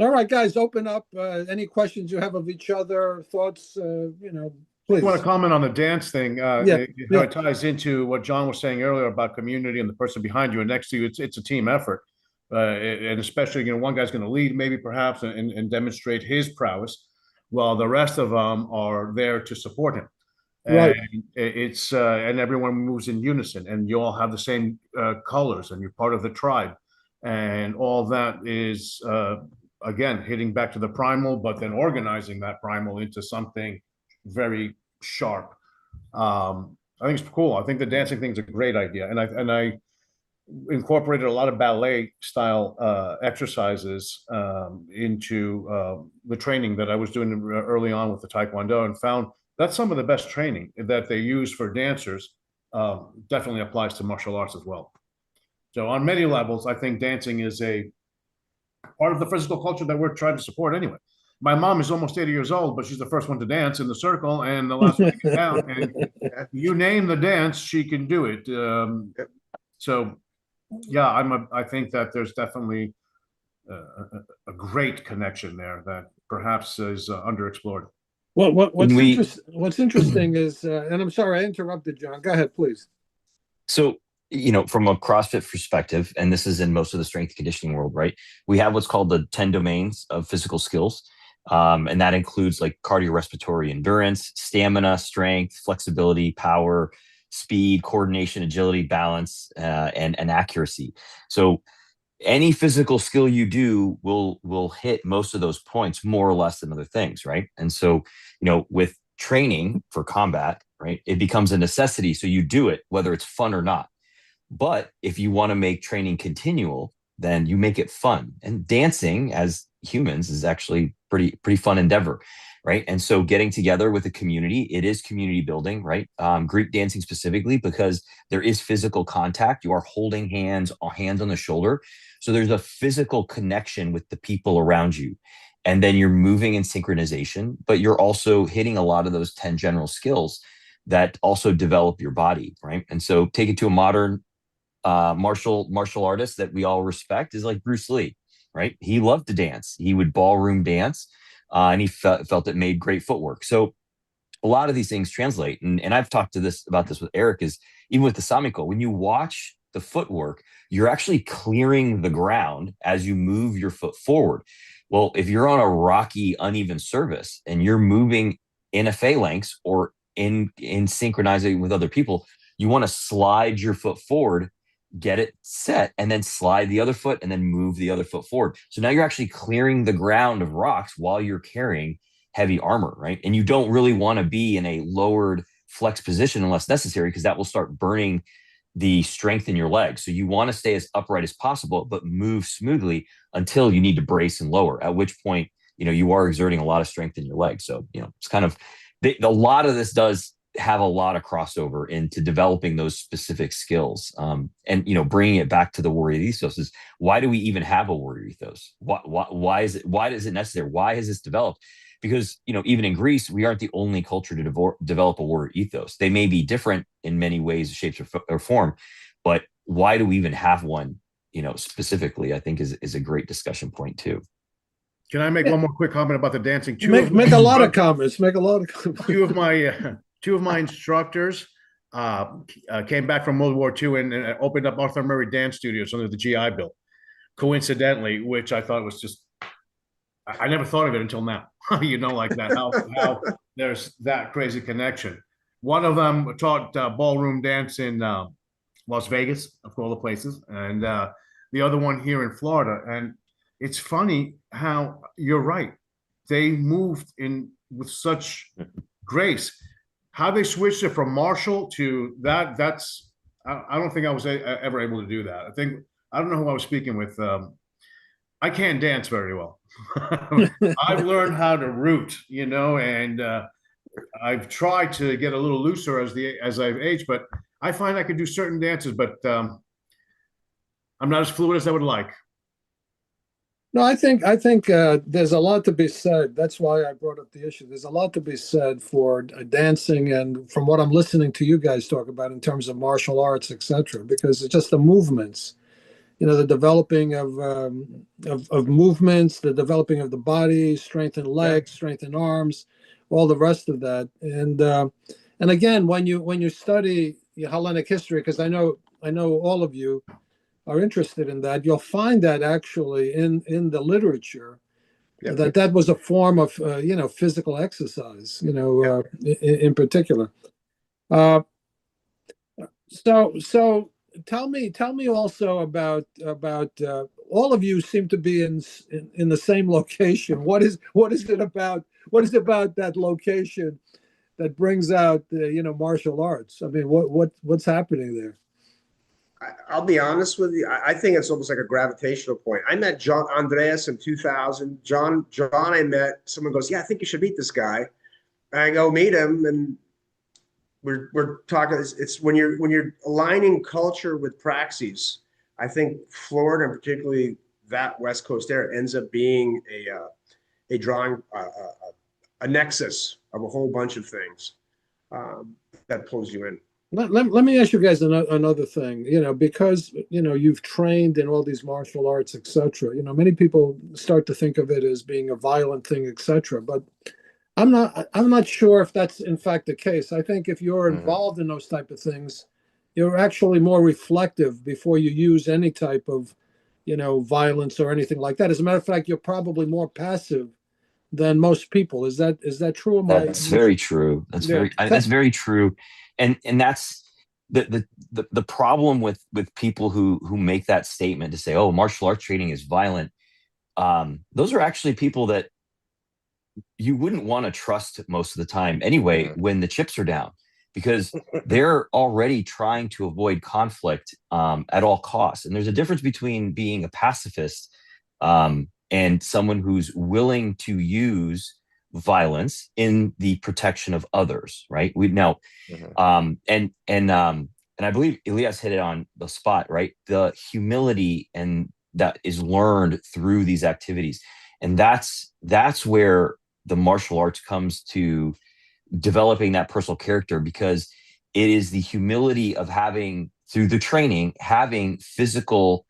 All right, guys, open up. Any questions you have of each other, thoughts, please. I want to comment on the dance thing. It ties into what John was saying earlier about community and the person behind you and next to you. It's a team effort. And especially, one guy's going to lead maybe perhaps and demonstrate his prowess, while the rest of them are there to support him. Right. And it's and everyone moves in unison, and you all have the same colors, and you're part of the tribe, and all that is again hitting back to the primal, but then organizing that primal into something very sharp. I think it's cool. I think the dancing thing is a great idea, and I incorporated a lot of ballet style exercises into the training that I was doing early on with the Taekwondo, and found that's some of the best training that they use for dancers. Definitely applies to martial arts as well. So on many levels, I think dancing is a part of the physical culture that we're trying to support anyway. My mom is almost 80 years old, but she's the first one to dance in the circle and the last one to get down. And you name the dance, she can do it. So yeah, I think that there's definitely a great connection there that perhaps is underexplored. Well, what's interesting is, and I'm sorry I interrupted, John. Go ahead, please. So, from a CrossFit perspective, and this is in most of the strength conditioning world, right? We have what's called the 10 domains of physical skills. And that includes like cardiorespiratory endurance, stamina, strength, flexibility, power, speed, coordination, agility, balance, and accuracy. So any physical skill you do will hit most of those points more or less than other things, right? And so, with training for combat, right? It becomes a necessity. So you do it, whether it's fun or not. But if you want to make training continual, then you make it fun. And dancing as humans is actually pretty fun endeavor, right? And so getting together with a community, it is community building, right? Greek dancing specifically, because there is physical contact. You are holding hands on the shoulder. So there's a physical connection with the people around you. And then you're moving in synchronization, but you're also hitting a lot of those 10 general skills that also develop your body, right? And so take it to a modern martial artist that we all respect is like Bruce Lee, right? He loved to dance. He would ballroom dance, and he felt it made great footwork. So a lot of these things translate. And I've talked about this with Eric, is even with the Samiko, when you watch the footwork, you're actually clearing the ground as you move your foot forward. Well, if you're on a rocky, uneven surface and you're moving in a phalanx or in synchronizing with other people, you want to slide your foot forward, get it set, and then slide the other foot and then move the other foot forward. So now you're actually clearing the ground of rocks while you're carrying heavy armor, right? And you don't really want to be in a lowered flex position unless necessary, because that will start burning the strength in your legs. So you want to stay as upright as possible, but move smoothly until you need to brace and lower, at which point, you are exerting a lot of strength in your legs. So, it's kind of, a lot of this does have a lot of crossover into developing those specific skills. And bringing it back to the warrior ethos is, why do we even have a warrior ethos? Why is it necessary? Why has this developed? Because, even in Greece, we aren't the only culture to develop a warrior ethos. They may be different in many ways, shapes, or form, but why do we even have one, specifically, I think is a great discussion point too. Can I make one more quick comment about the dancing? Make a lot of comments. Make a lot of comments. Two of my instructors came back from World War II and opened up Arthur Murray Dance Studios under the GI Bill, coincidentally, which I thought was just, I never thought of it until now. Like that, how there's that crazy connection. One of them taught ballroom dance in Las Vegas, of all the places, and the other one here in Florida. And it's funny how you're right. They moved in with such grace. How they switched it from martial to that's, I don't think I was ever able to do that. I don't know who I was speaking with. I can't dance very well. I've learned how to root, and I've tried to get a little looser as I've aged, but I find I can do certain dances, but I'm not as fluid as I would like. No, I think there's a lot to be said. That's why I brought up the issue. There's a lot to be said for dancing, and from what I'm listening to you guys talk about in terms of martial arts, etc., because it's just the movements, the developing of movements, the developing of the body, strength in legs, strength in arms, all the rest of that. And again, when you study Hellenic history, because I know all of you are interested in that, you'll find that actually in the literature that was a form of physical exercise, in particular. So tell me also about all of you seem to be in the same location. What is it about that location that brings out martial arts? I mean, what's happening there? I'll be honest with you. I think it's almost like a gravitational point. I met Andreas in 2000. John, I met. Someone goes, "Yeah, I think you should meet this guy." And I go meet him, and we're talking. It's when you're aligning culture with praxis. I think Florida, and particularly that West Coast area, ends up being a drawing a nexus of a whole bunch of things that pulls you in. Let me ask you guys another thing, because, you've trained in all these martial arts, etc. Many people start to think of it as being a violent thing, etc. But I'm not sure if that's in fact the case. I think if you're involved in those type of things, you're actually more reflective before you use any type of, violence or anything like that. As a matter of fact, you're probably more passive than most people. Is that true? That's very true. That's very true. And that's the problem with people who make that statement to say, oh, martial arts training is violent. Those are actually people that you wouldn't want to trust most of the time anyway when the chips are down, because they're already trying to avoid conflict at all costs. And there's a difference between being a pacifist and someone who's willing to use violence in the protection of others, right? And I believe Elias hit it on the spot, right? The humility and that is learned through these activities. And that's where the martial arts comes to developing that personal character, because it is the humility of having, through the training, having physical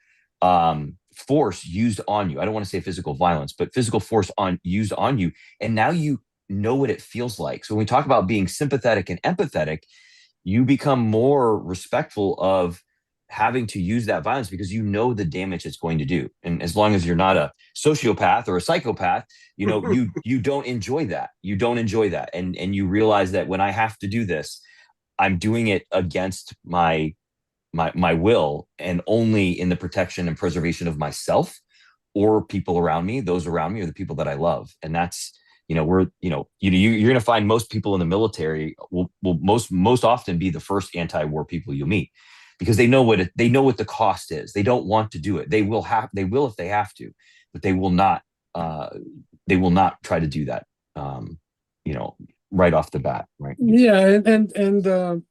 force used on you. I don't want to say physical violence, but physical force used on you. And now you know what it feels like. So when we talk about being sympathetic and empathetic, you become more respectful of having to use that violence because you know the damage it's going to do. And as long as you're not a sociopath or a psychopath, you know, you don't enjoy that. You don't enjoy that. And you realize that when I have to do this, I'm doing it against my will, and only in the protection and preservation of myself or people around me, those around me, or the people that I love. And that's, you're going to find most people in the military will most often be the first anti-war people you'll meet, because they know what the cost is. They don't want to do it. They will if they have to, but they will not try to do that, right off the bat. Right. Yeah. And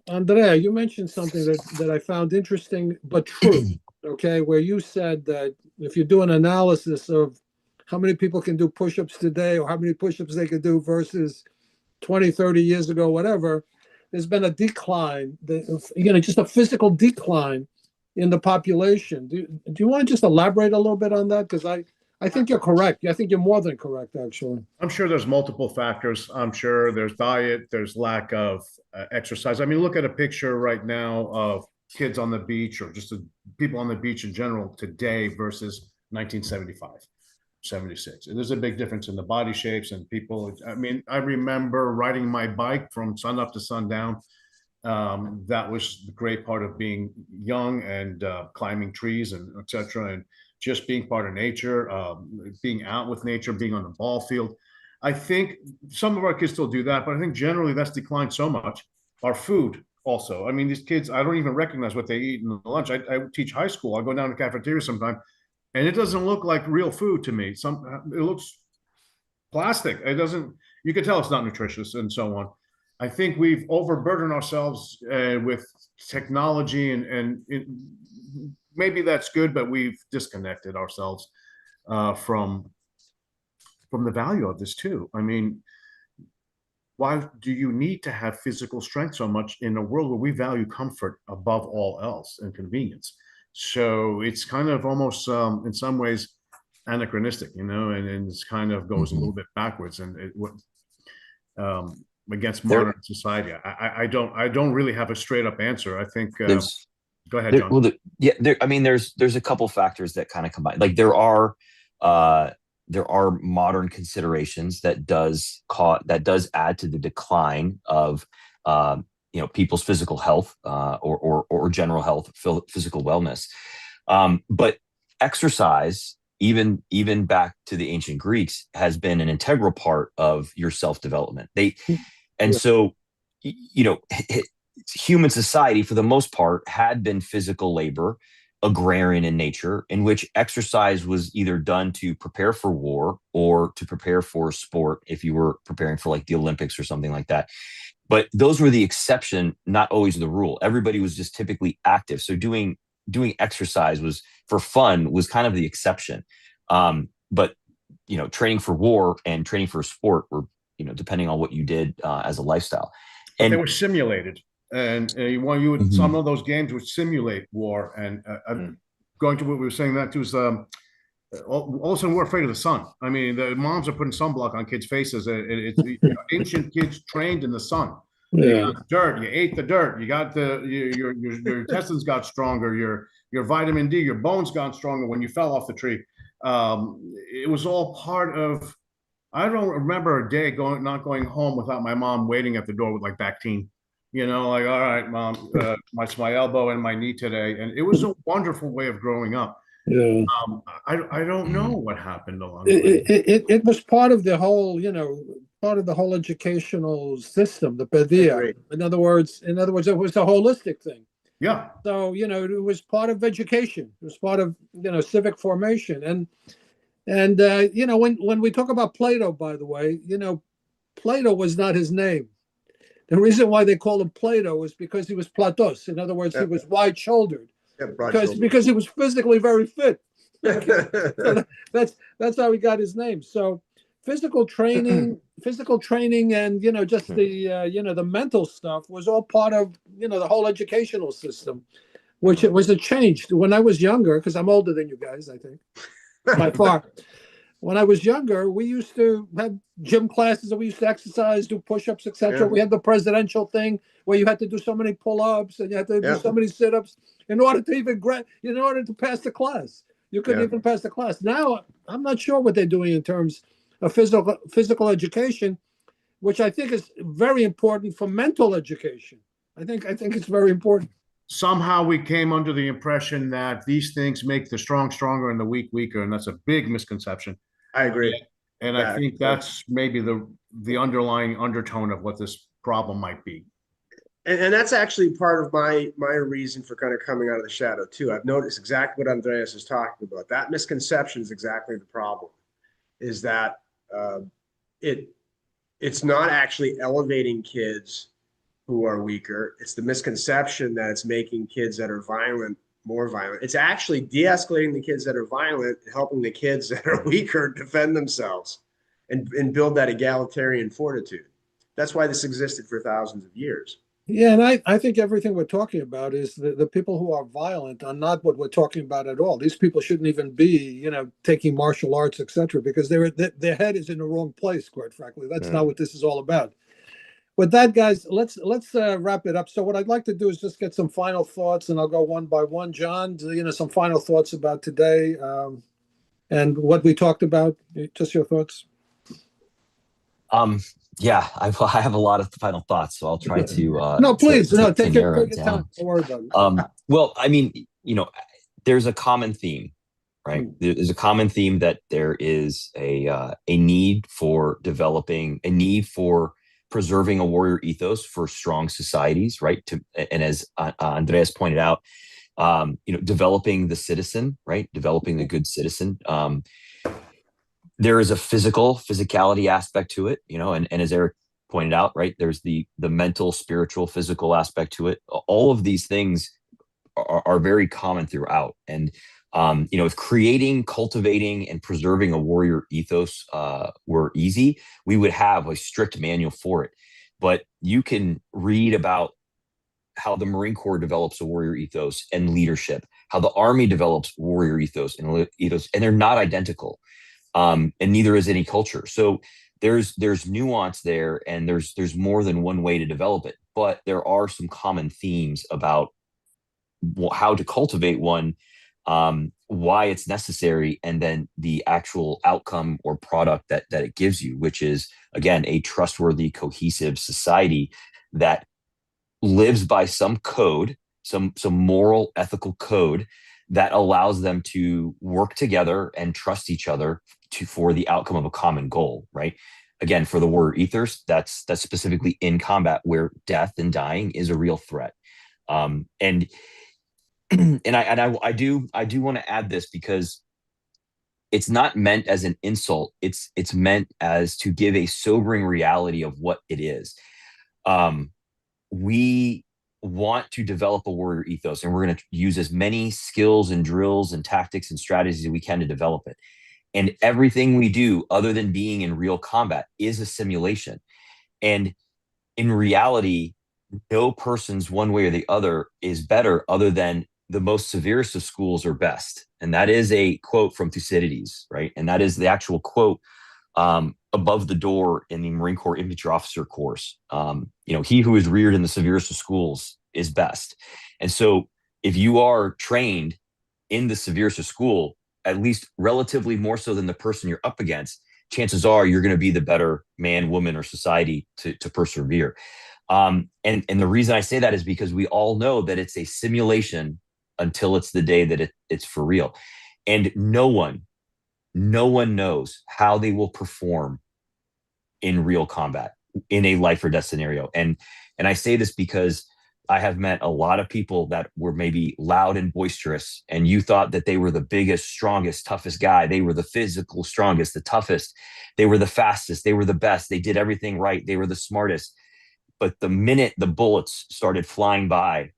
Andrea, you mentioned something that I found interesting, but true. Okay. Where you said that if you do an analysis of how many people can do push-ups today, or how many push-ups they could do versus 20, 30 years ago, whatever, there's been a decline, just a physical decline in the population. Do you want to just elaborate a little bit on that? Because I think you're correct. I think you're more than correct, actually. I'm sure there's multiple factors. I'm sure there's diet, there's lack of exercise. I mean, look at a picture right now of kids on the beach, or just people on the beach in general today versus 1975. 76. There's a big difference in the body shapes and people. I mean, I remember riding my bike from sun up to sundown. That was the great part of being young and climbing trees and etc. And just being part of nature, being out with nature, being on the ball field. I think some of our kids still do that, but I think generally that's declined so much. Our food also. I mean, these kids, I don't even recognize what they eat in the lunch. I teach high school. I go down to the cafeteria sometime, and it doesn't look like real food to me. It looks plastic. It doesn't. You can tell it's not nutritious and so on. I think we've overburdened ourselves with technology, and maybe that's good, but we've disconnected ourselves from the value of this too. I mean, why do you need to have physical strength so much in a world where we value comfort above all else and convenience? So it's kind of almost in some ways anachronistic, and it's kind of goes a little bit backwards and against modern society. I don't really have a straight up answer. I think go ahead, John. There's a couple factors that kind of combine. Like there are modern considerations that does add to the decline of people's physical health or general health, physical wellness. But exercise, even back to the ancient Greeks, has been an integral part of your self-development. So human society, for the most part, had been physical labor, agrarian in nature, in which exercise was either done to prepare for war or to prepare for sport, if you were preparing for like the Olympics or something like that. But those were the exception, not always the rule. Everybody was just typically active. So doing exercise was for fun, was kind of the exception. But training for war and training for sport were, depending on what you did as a lifestyle. But they were simulated. And some of those games would simulate war. And going to what we were saying, that too, is all of a sudden we're afraid of the sun. I mean, the moms are putting sunblock on kids' faces. It's ancient kids trained in the sun. Yeah. Dirt. You ate the dirt. You got your intestines got stronger. Your vitamin D, your bones got stronger when you fell off the tree. It was all part of. I don't remember a day not going home without my mom waiting at the door with like Bactine. Like, all right, mom, my elbow and my knee today. And it was a wonderful way of growing up. Yeah. I don't know what happened along the way. It was part of the whole, part of the whole educational system, the pedia. Agreed. In other words, it was a holistic thing. Yeah, So, it was part of education. It was part of, civic formation. And when we talk about Plato, by the way, Plato was not his name. The reason why they call him Plato is because he was Platos. In other words, he was wide-shouldered because he was physically very fit. So that's how he got his name. So physical training, and just the mental stuff was all part of the whole educational system, which it was a change. When I was younger, because I'm older than you guys, I think, by far. When I was younger, we used to have gym classes and we used to exercise, do push-ups, etc. Yeah. We had the presidential thing where you had to do so many pull-ups and you had to do so many sit-ups in order to pass the class. You couldn't even pass the class. Now, I'm not sure what they're doing in terms of physical education, which I think is very important for mental education. I think it's very important. somehow we came under the impression that these things make the strong stronger and the weak weaker, and that's a big misconception. I agree. And I think that's maybe the underlying undertone of what this problem might be. And that's actually part of my reason for kind of coming out of the shadow too. I've noticed exactly what Andreas is talking about. That misconception is exactly the problem, is that it's not actually elevating kids who are weaker. It's the misconception that it's making kids that are violent more violent. It's actually de-escalating the kids that are violent, helping the kids that are weaker defend themselves and build that egalitarian fortitude. That's why this existed for thousands of years. Yeah, and I think everything we're talking about is the people who are violent are not what we're talking about at all. These people shouldn't even be, taking martial arts, etc., because their head is in the wrong place, quite frankly. That's not what this is all about. With that, guys, let's wrap it up. So what I'd like to do is just get some final thoughts, and I'll go one by one. John, some final thoughts about today and what we talked about. Just your thoughts. Yeah, I have a lot of final thoughts, so I'll try to. No, please, take your narrow it time. down. Don't worry about it. Well, I mean, there's a common theme, right? There's a common theme that there is a need for developing, a need for preserving a warrior ethos for strong societies, right? And as Andreas pointed out, developing the citizen, right? Developing the good citizen. There is a physicality aspect to it, and as Eric pointed out, right, there's the mental, spiritual, physical aspect to it. All of these things are very common throughout. And, if creating, cultivating, and preserving a warrior ethos were easy, we would have a strict manual for it. But you can read about how the Marine Corps develops a warrior ethos and leadership, how the Army develops warrior ethos, and they're not identical. And neither is any culture. So there's nuance there, and there's more than one way to develop it. But there are some common themes about how to cultivate one, why it's necessary, and then the actual outcome or product that it gives you, which is, again, a trustworthy, cohesive society that lives by some code, some moral, ethical code that allows them to work together and trust each other for the outcome of a common goal, right? Again, for the warrior ethos, that's specifically in combat where death and dying is a real threat. And I do want to add this, because it's not meant as an insult. It's meant as to give a sobering reality of what it is. We want to develop a warrior ethos, and we're going to use as many skills and drills and tactics and strategies as we can to develop it. And everything we do, other than being in real combat, is a simulation. And in reality, no person's one way or the other is better, other than the most severest of schools are best. And that is a quote from Thucydides, right? And that is the actual quote above the door in the Marine Corps infantry officer course. He who is reared in the severest of schools is best. And so if you are trained in the severest of school, at least relatively more so than the person you're up against, chances are you're going to be the better man, woman, or society to persevere. And the reason I say that is because we all know that it's a simulation until it's the day that it's for real. And no one knows how they will perform in real combat, in a life or death scenario. And I say this because I have met a lot of people that were maybe loud and boisterous, and you thought that they were the biggest, strongest, toughest guy. They were the physical strongest, the toughest. They were the fastest. They were the best. They did everything right. They were the smartest. But the minute the bullets started flying by,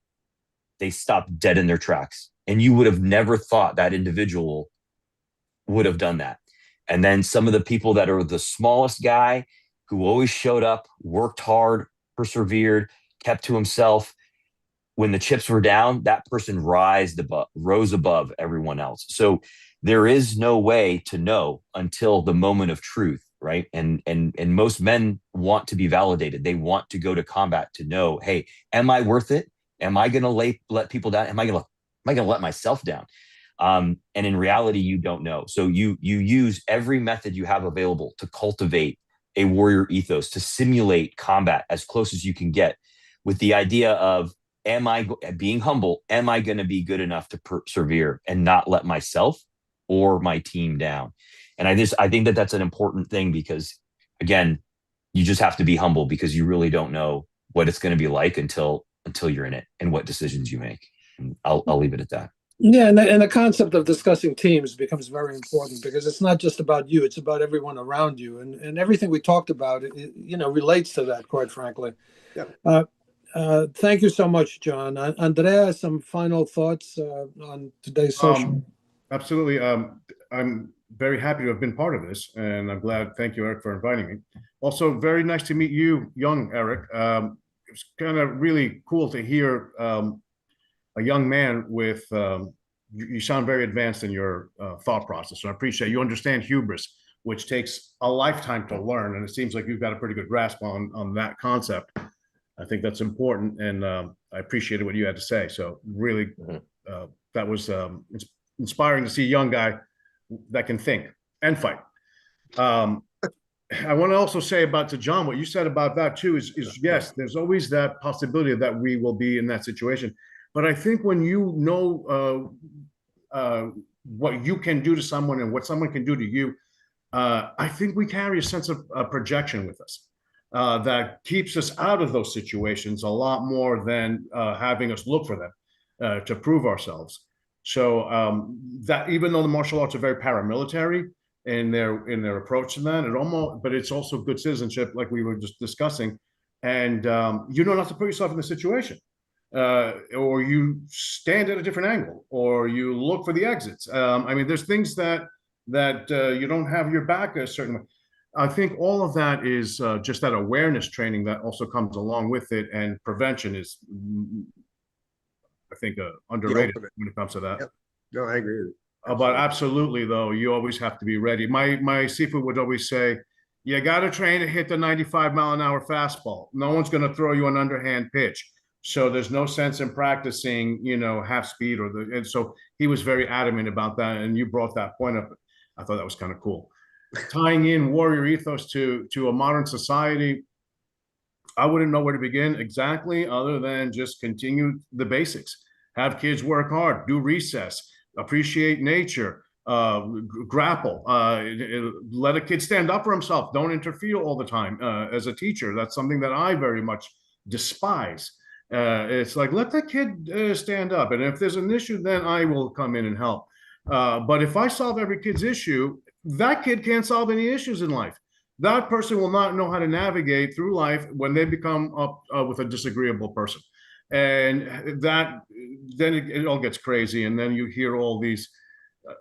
they stopped dead in their tracks. And you would have never thought that individual would have done that. And then some of the people that are the smallest guy, who always showed up, worked hard, persevered, kept to himself, when the chips were down, that person rose above everyone else. So there is no way to know until the moment of truth, right? And most men want to be validated. They want to go to combat to know, hey, am I worth it? Am I going to let people down? Am I going to let myself down? And in reality, you don't know. So you use every method you have available to cultivate a warrior ethos, to simulate combat as close as you can get, with the idea of, being humble, am I going to be good enough to persevere and not let myself or my team down? And I think that that's an important thing, because again, you just have to be humble, because you really don't know what it's going to be like until you're in it, and what decisions you make. And I'll leave it at that. Yeah, and the concept of discussing teams becomes very important, because it's not just about you; it's about everyone around you, and everything we talked about, relates to that. Quite frankly, Yeah. Thank you so much, John. Andreas, some final thoughts on today's session? Absolutely. I'm very happy to have been part of this, and I'm glad. Thank you, Eric, for inviting me. Also, very nice to meet you, young Eric. It's kind of really cool to hear a young man with. You sound very advanced in your thought process, so I appreciate you understand hubris, which takes a lifetime to learn, and it seems like you've got a pretty good grasp on that concept. I think that's important, and I appreciated what you had to say. So really, that was inspiring to see a young guy that can think and fight. I want to also say to John, what you said about that too is yes, there's always that possibility that we will be in that situation. But I think when you know what you can do to someone and what someone can do to you, I think we carry a sense of projection with us. That keeps us out of those situations a lot more than having us look for them to prove ourselves. So that, even though the martial arts are very paramilitary in their approach to that, but it's also good citizenship, like we were just discussing. And you know not to put yourself in the situation, or you stand at a different angle, or you look for the exits. I mean, there's things that you don't have your back a certain way. I think all of that is just that awareness training that also comes along with it, and prevention is, I think, underrated when it comes to that. Yep. No, I agree with you. But absolutely, though, you always have to be ready. My seafood would always say, you got to train to hit the 95-mile-an-hour fastball. No one's going to throw you an underhand pitch. So there's no sense in practicing, half speed and so he was very adamant about that. And you brought that point up. I thought that was kind of cool. Tying in warrior ethos to a modern society, I wouldn't know where to begin exactly, other than just continue the basics. Have kids work hard, do recess, appreciate nature, grapple, let a kid stand up for himself. Don't interfere all the time. As a teacher, that's something that I very much despise. It's like, let that kid stand up. And if there's an issue, then I will come in and help. But if I solve every kid's issue, that kid can't solve any issues in life. That person will not know how to navigate through life when they become up with a disagreeable person. And then it all gets crazy. And then you hear all these,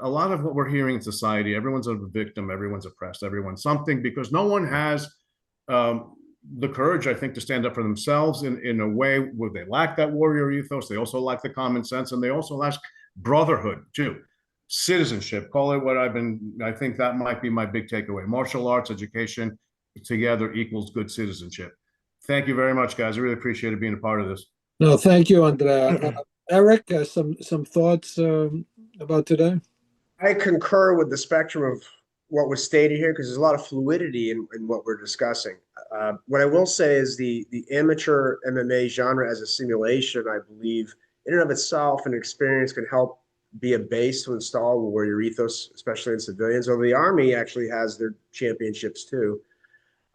a lot of what we're hearing in society, everyone's a victim, everyone's oppressed, everyone's something, because no one has the courage, I think, to stand up for themselves in a way where they lack that warrior ethos. They also lack the common sense, and they also lack brotherhood too. Citizenship, call it what I think that might be my big takeaway. Martial arts, education together equals good citizenship. Thank you very much, guys. I really appreciated being a part of this. No, thank you, Andrea. Eric, some thoughts about today? I concur with the spectrum of what was stated here, because there's a lot of fluidity in what we're discussing. What I will say is the amateur MMA genre as a simulation, I believe, in and of itself, and experience can help be a base to install where your ethos, especially in civilians, although the Army actually has their championships too.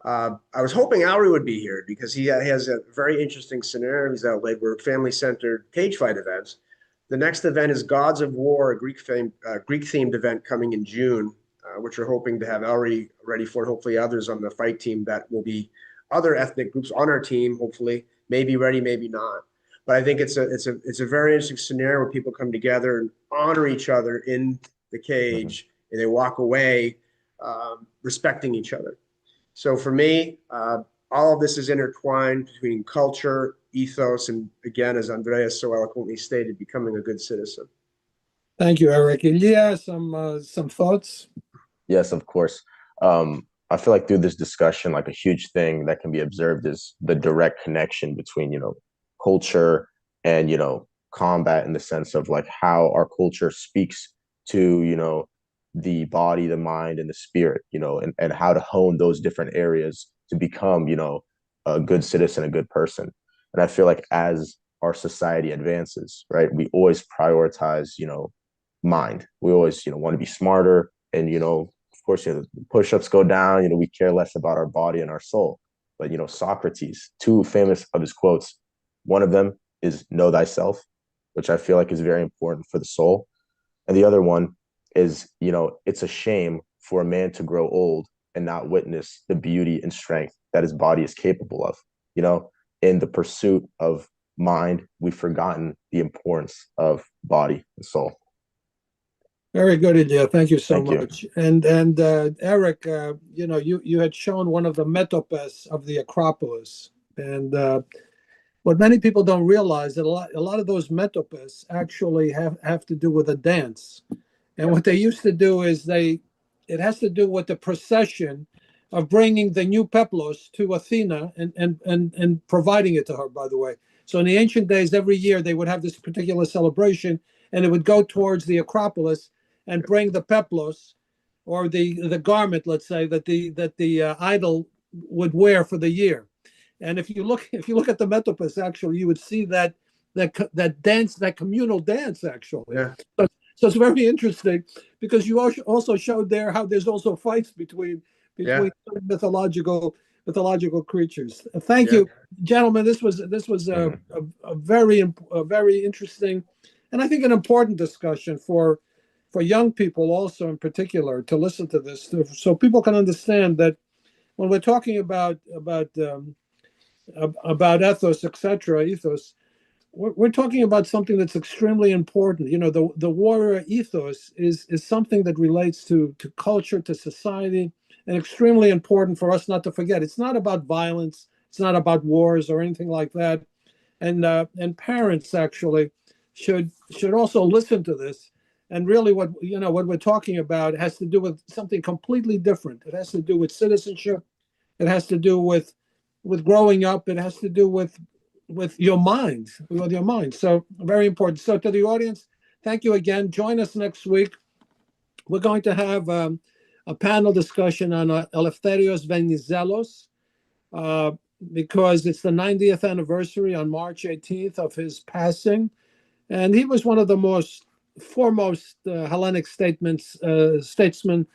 I was hoping Alrey would be here because he has a very interesting scenario he's outlaid where family-centered cage fight events. The next event is Gods of War, a Greek-themed event coming in June, which we're hoping to have Alrey ready for, and hopefully others on the fight team that will be other ethnic groups on our team, hopefully, maybe ready, maybe not. But I think it's a very interesting scenario where people come together and honor each other in the cage, and they walk away respecting each other. So for me, all of this is intertwined between culture, ethos, and again, as Andreas so eloquently stated, becoming a good citizen. Thank you, Eric. Elias, some thoughts? Yes, of course. I feel like through this discussion, like a huge thing that can be observed is the direct connection between, culture and, combat, in the sense of like how our culture speaks to, the body, the mind, and the spirit, and how to hone those different areas to become, a good citizen, a good person. And I feel like as our society advances, right, we always prioritize, mind. We always, want to be smarter. And, of course, the push-ups go down, we care less about our body and our soul. But, Socrates, two famous of his quotes, one of them is know thyself, which I feel like is very important for the soul. And the other one is, it's a shame for a man to grow old and not witness the beauty and strength that his body is capable of. In the pursuit of mind, we've forgotten the importance of body and soul. Very good, Ilya. Thank you so Thank much. And Eric, you had shown one of the metopes of the Acropolis, and what many people don't realize that a lot of those metopes actually have to do with a dance. And what they used to do is it has to do with the procession of bringing the new peplos to Athena and providing it to her, by the way. So in the ancient days, every year they would have this particular celebration, and it would go towards the Acropolis and bring the peplos, or the garment, let's say, that the idol would wear for the year. And if you look at the metopes, actually, you would see that dance, that communal dance, actually. Yeah. So it's very interesting because you also showed there how there's also fights between mythological creatures. Thank you, gentlemen. This was a very interesting, and I think an important discussion for young people also in particular to listen to this, so people can understand that when we're talking about ethos, etc., ethos, we're talking about something that's extremely important. The warrior ethos is something that relates to culture, to society, and extremely important for us not to forget. It's not about violence. It's not about wars or anything like that. And parents actually should also listen to this. And really, what we're talking about has to do with something completely different. It has to do with citizenship. It has to do with growing up. It has to do with your mind, So very important. So to the audience, thank you again. Join us next week. We're going to have a panel discussion on Eleftherios Venizelos because it's the 90th anniversary on March 18th of his passing, and he was one of the foremost Hellenic statesmen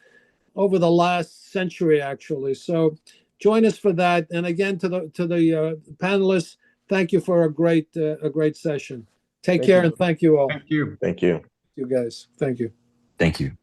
over the last century, actually. So join us for that. And again, to the panelists, thank you for a great session. Take care, and thank you all. Thank you. Thank you. You guys, thank you. Thank you.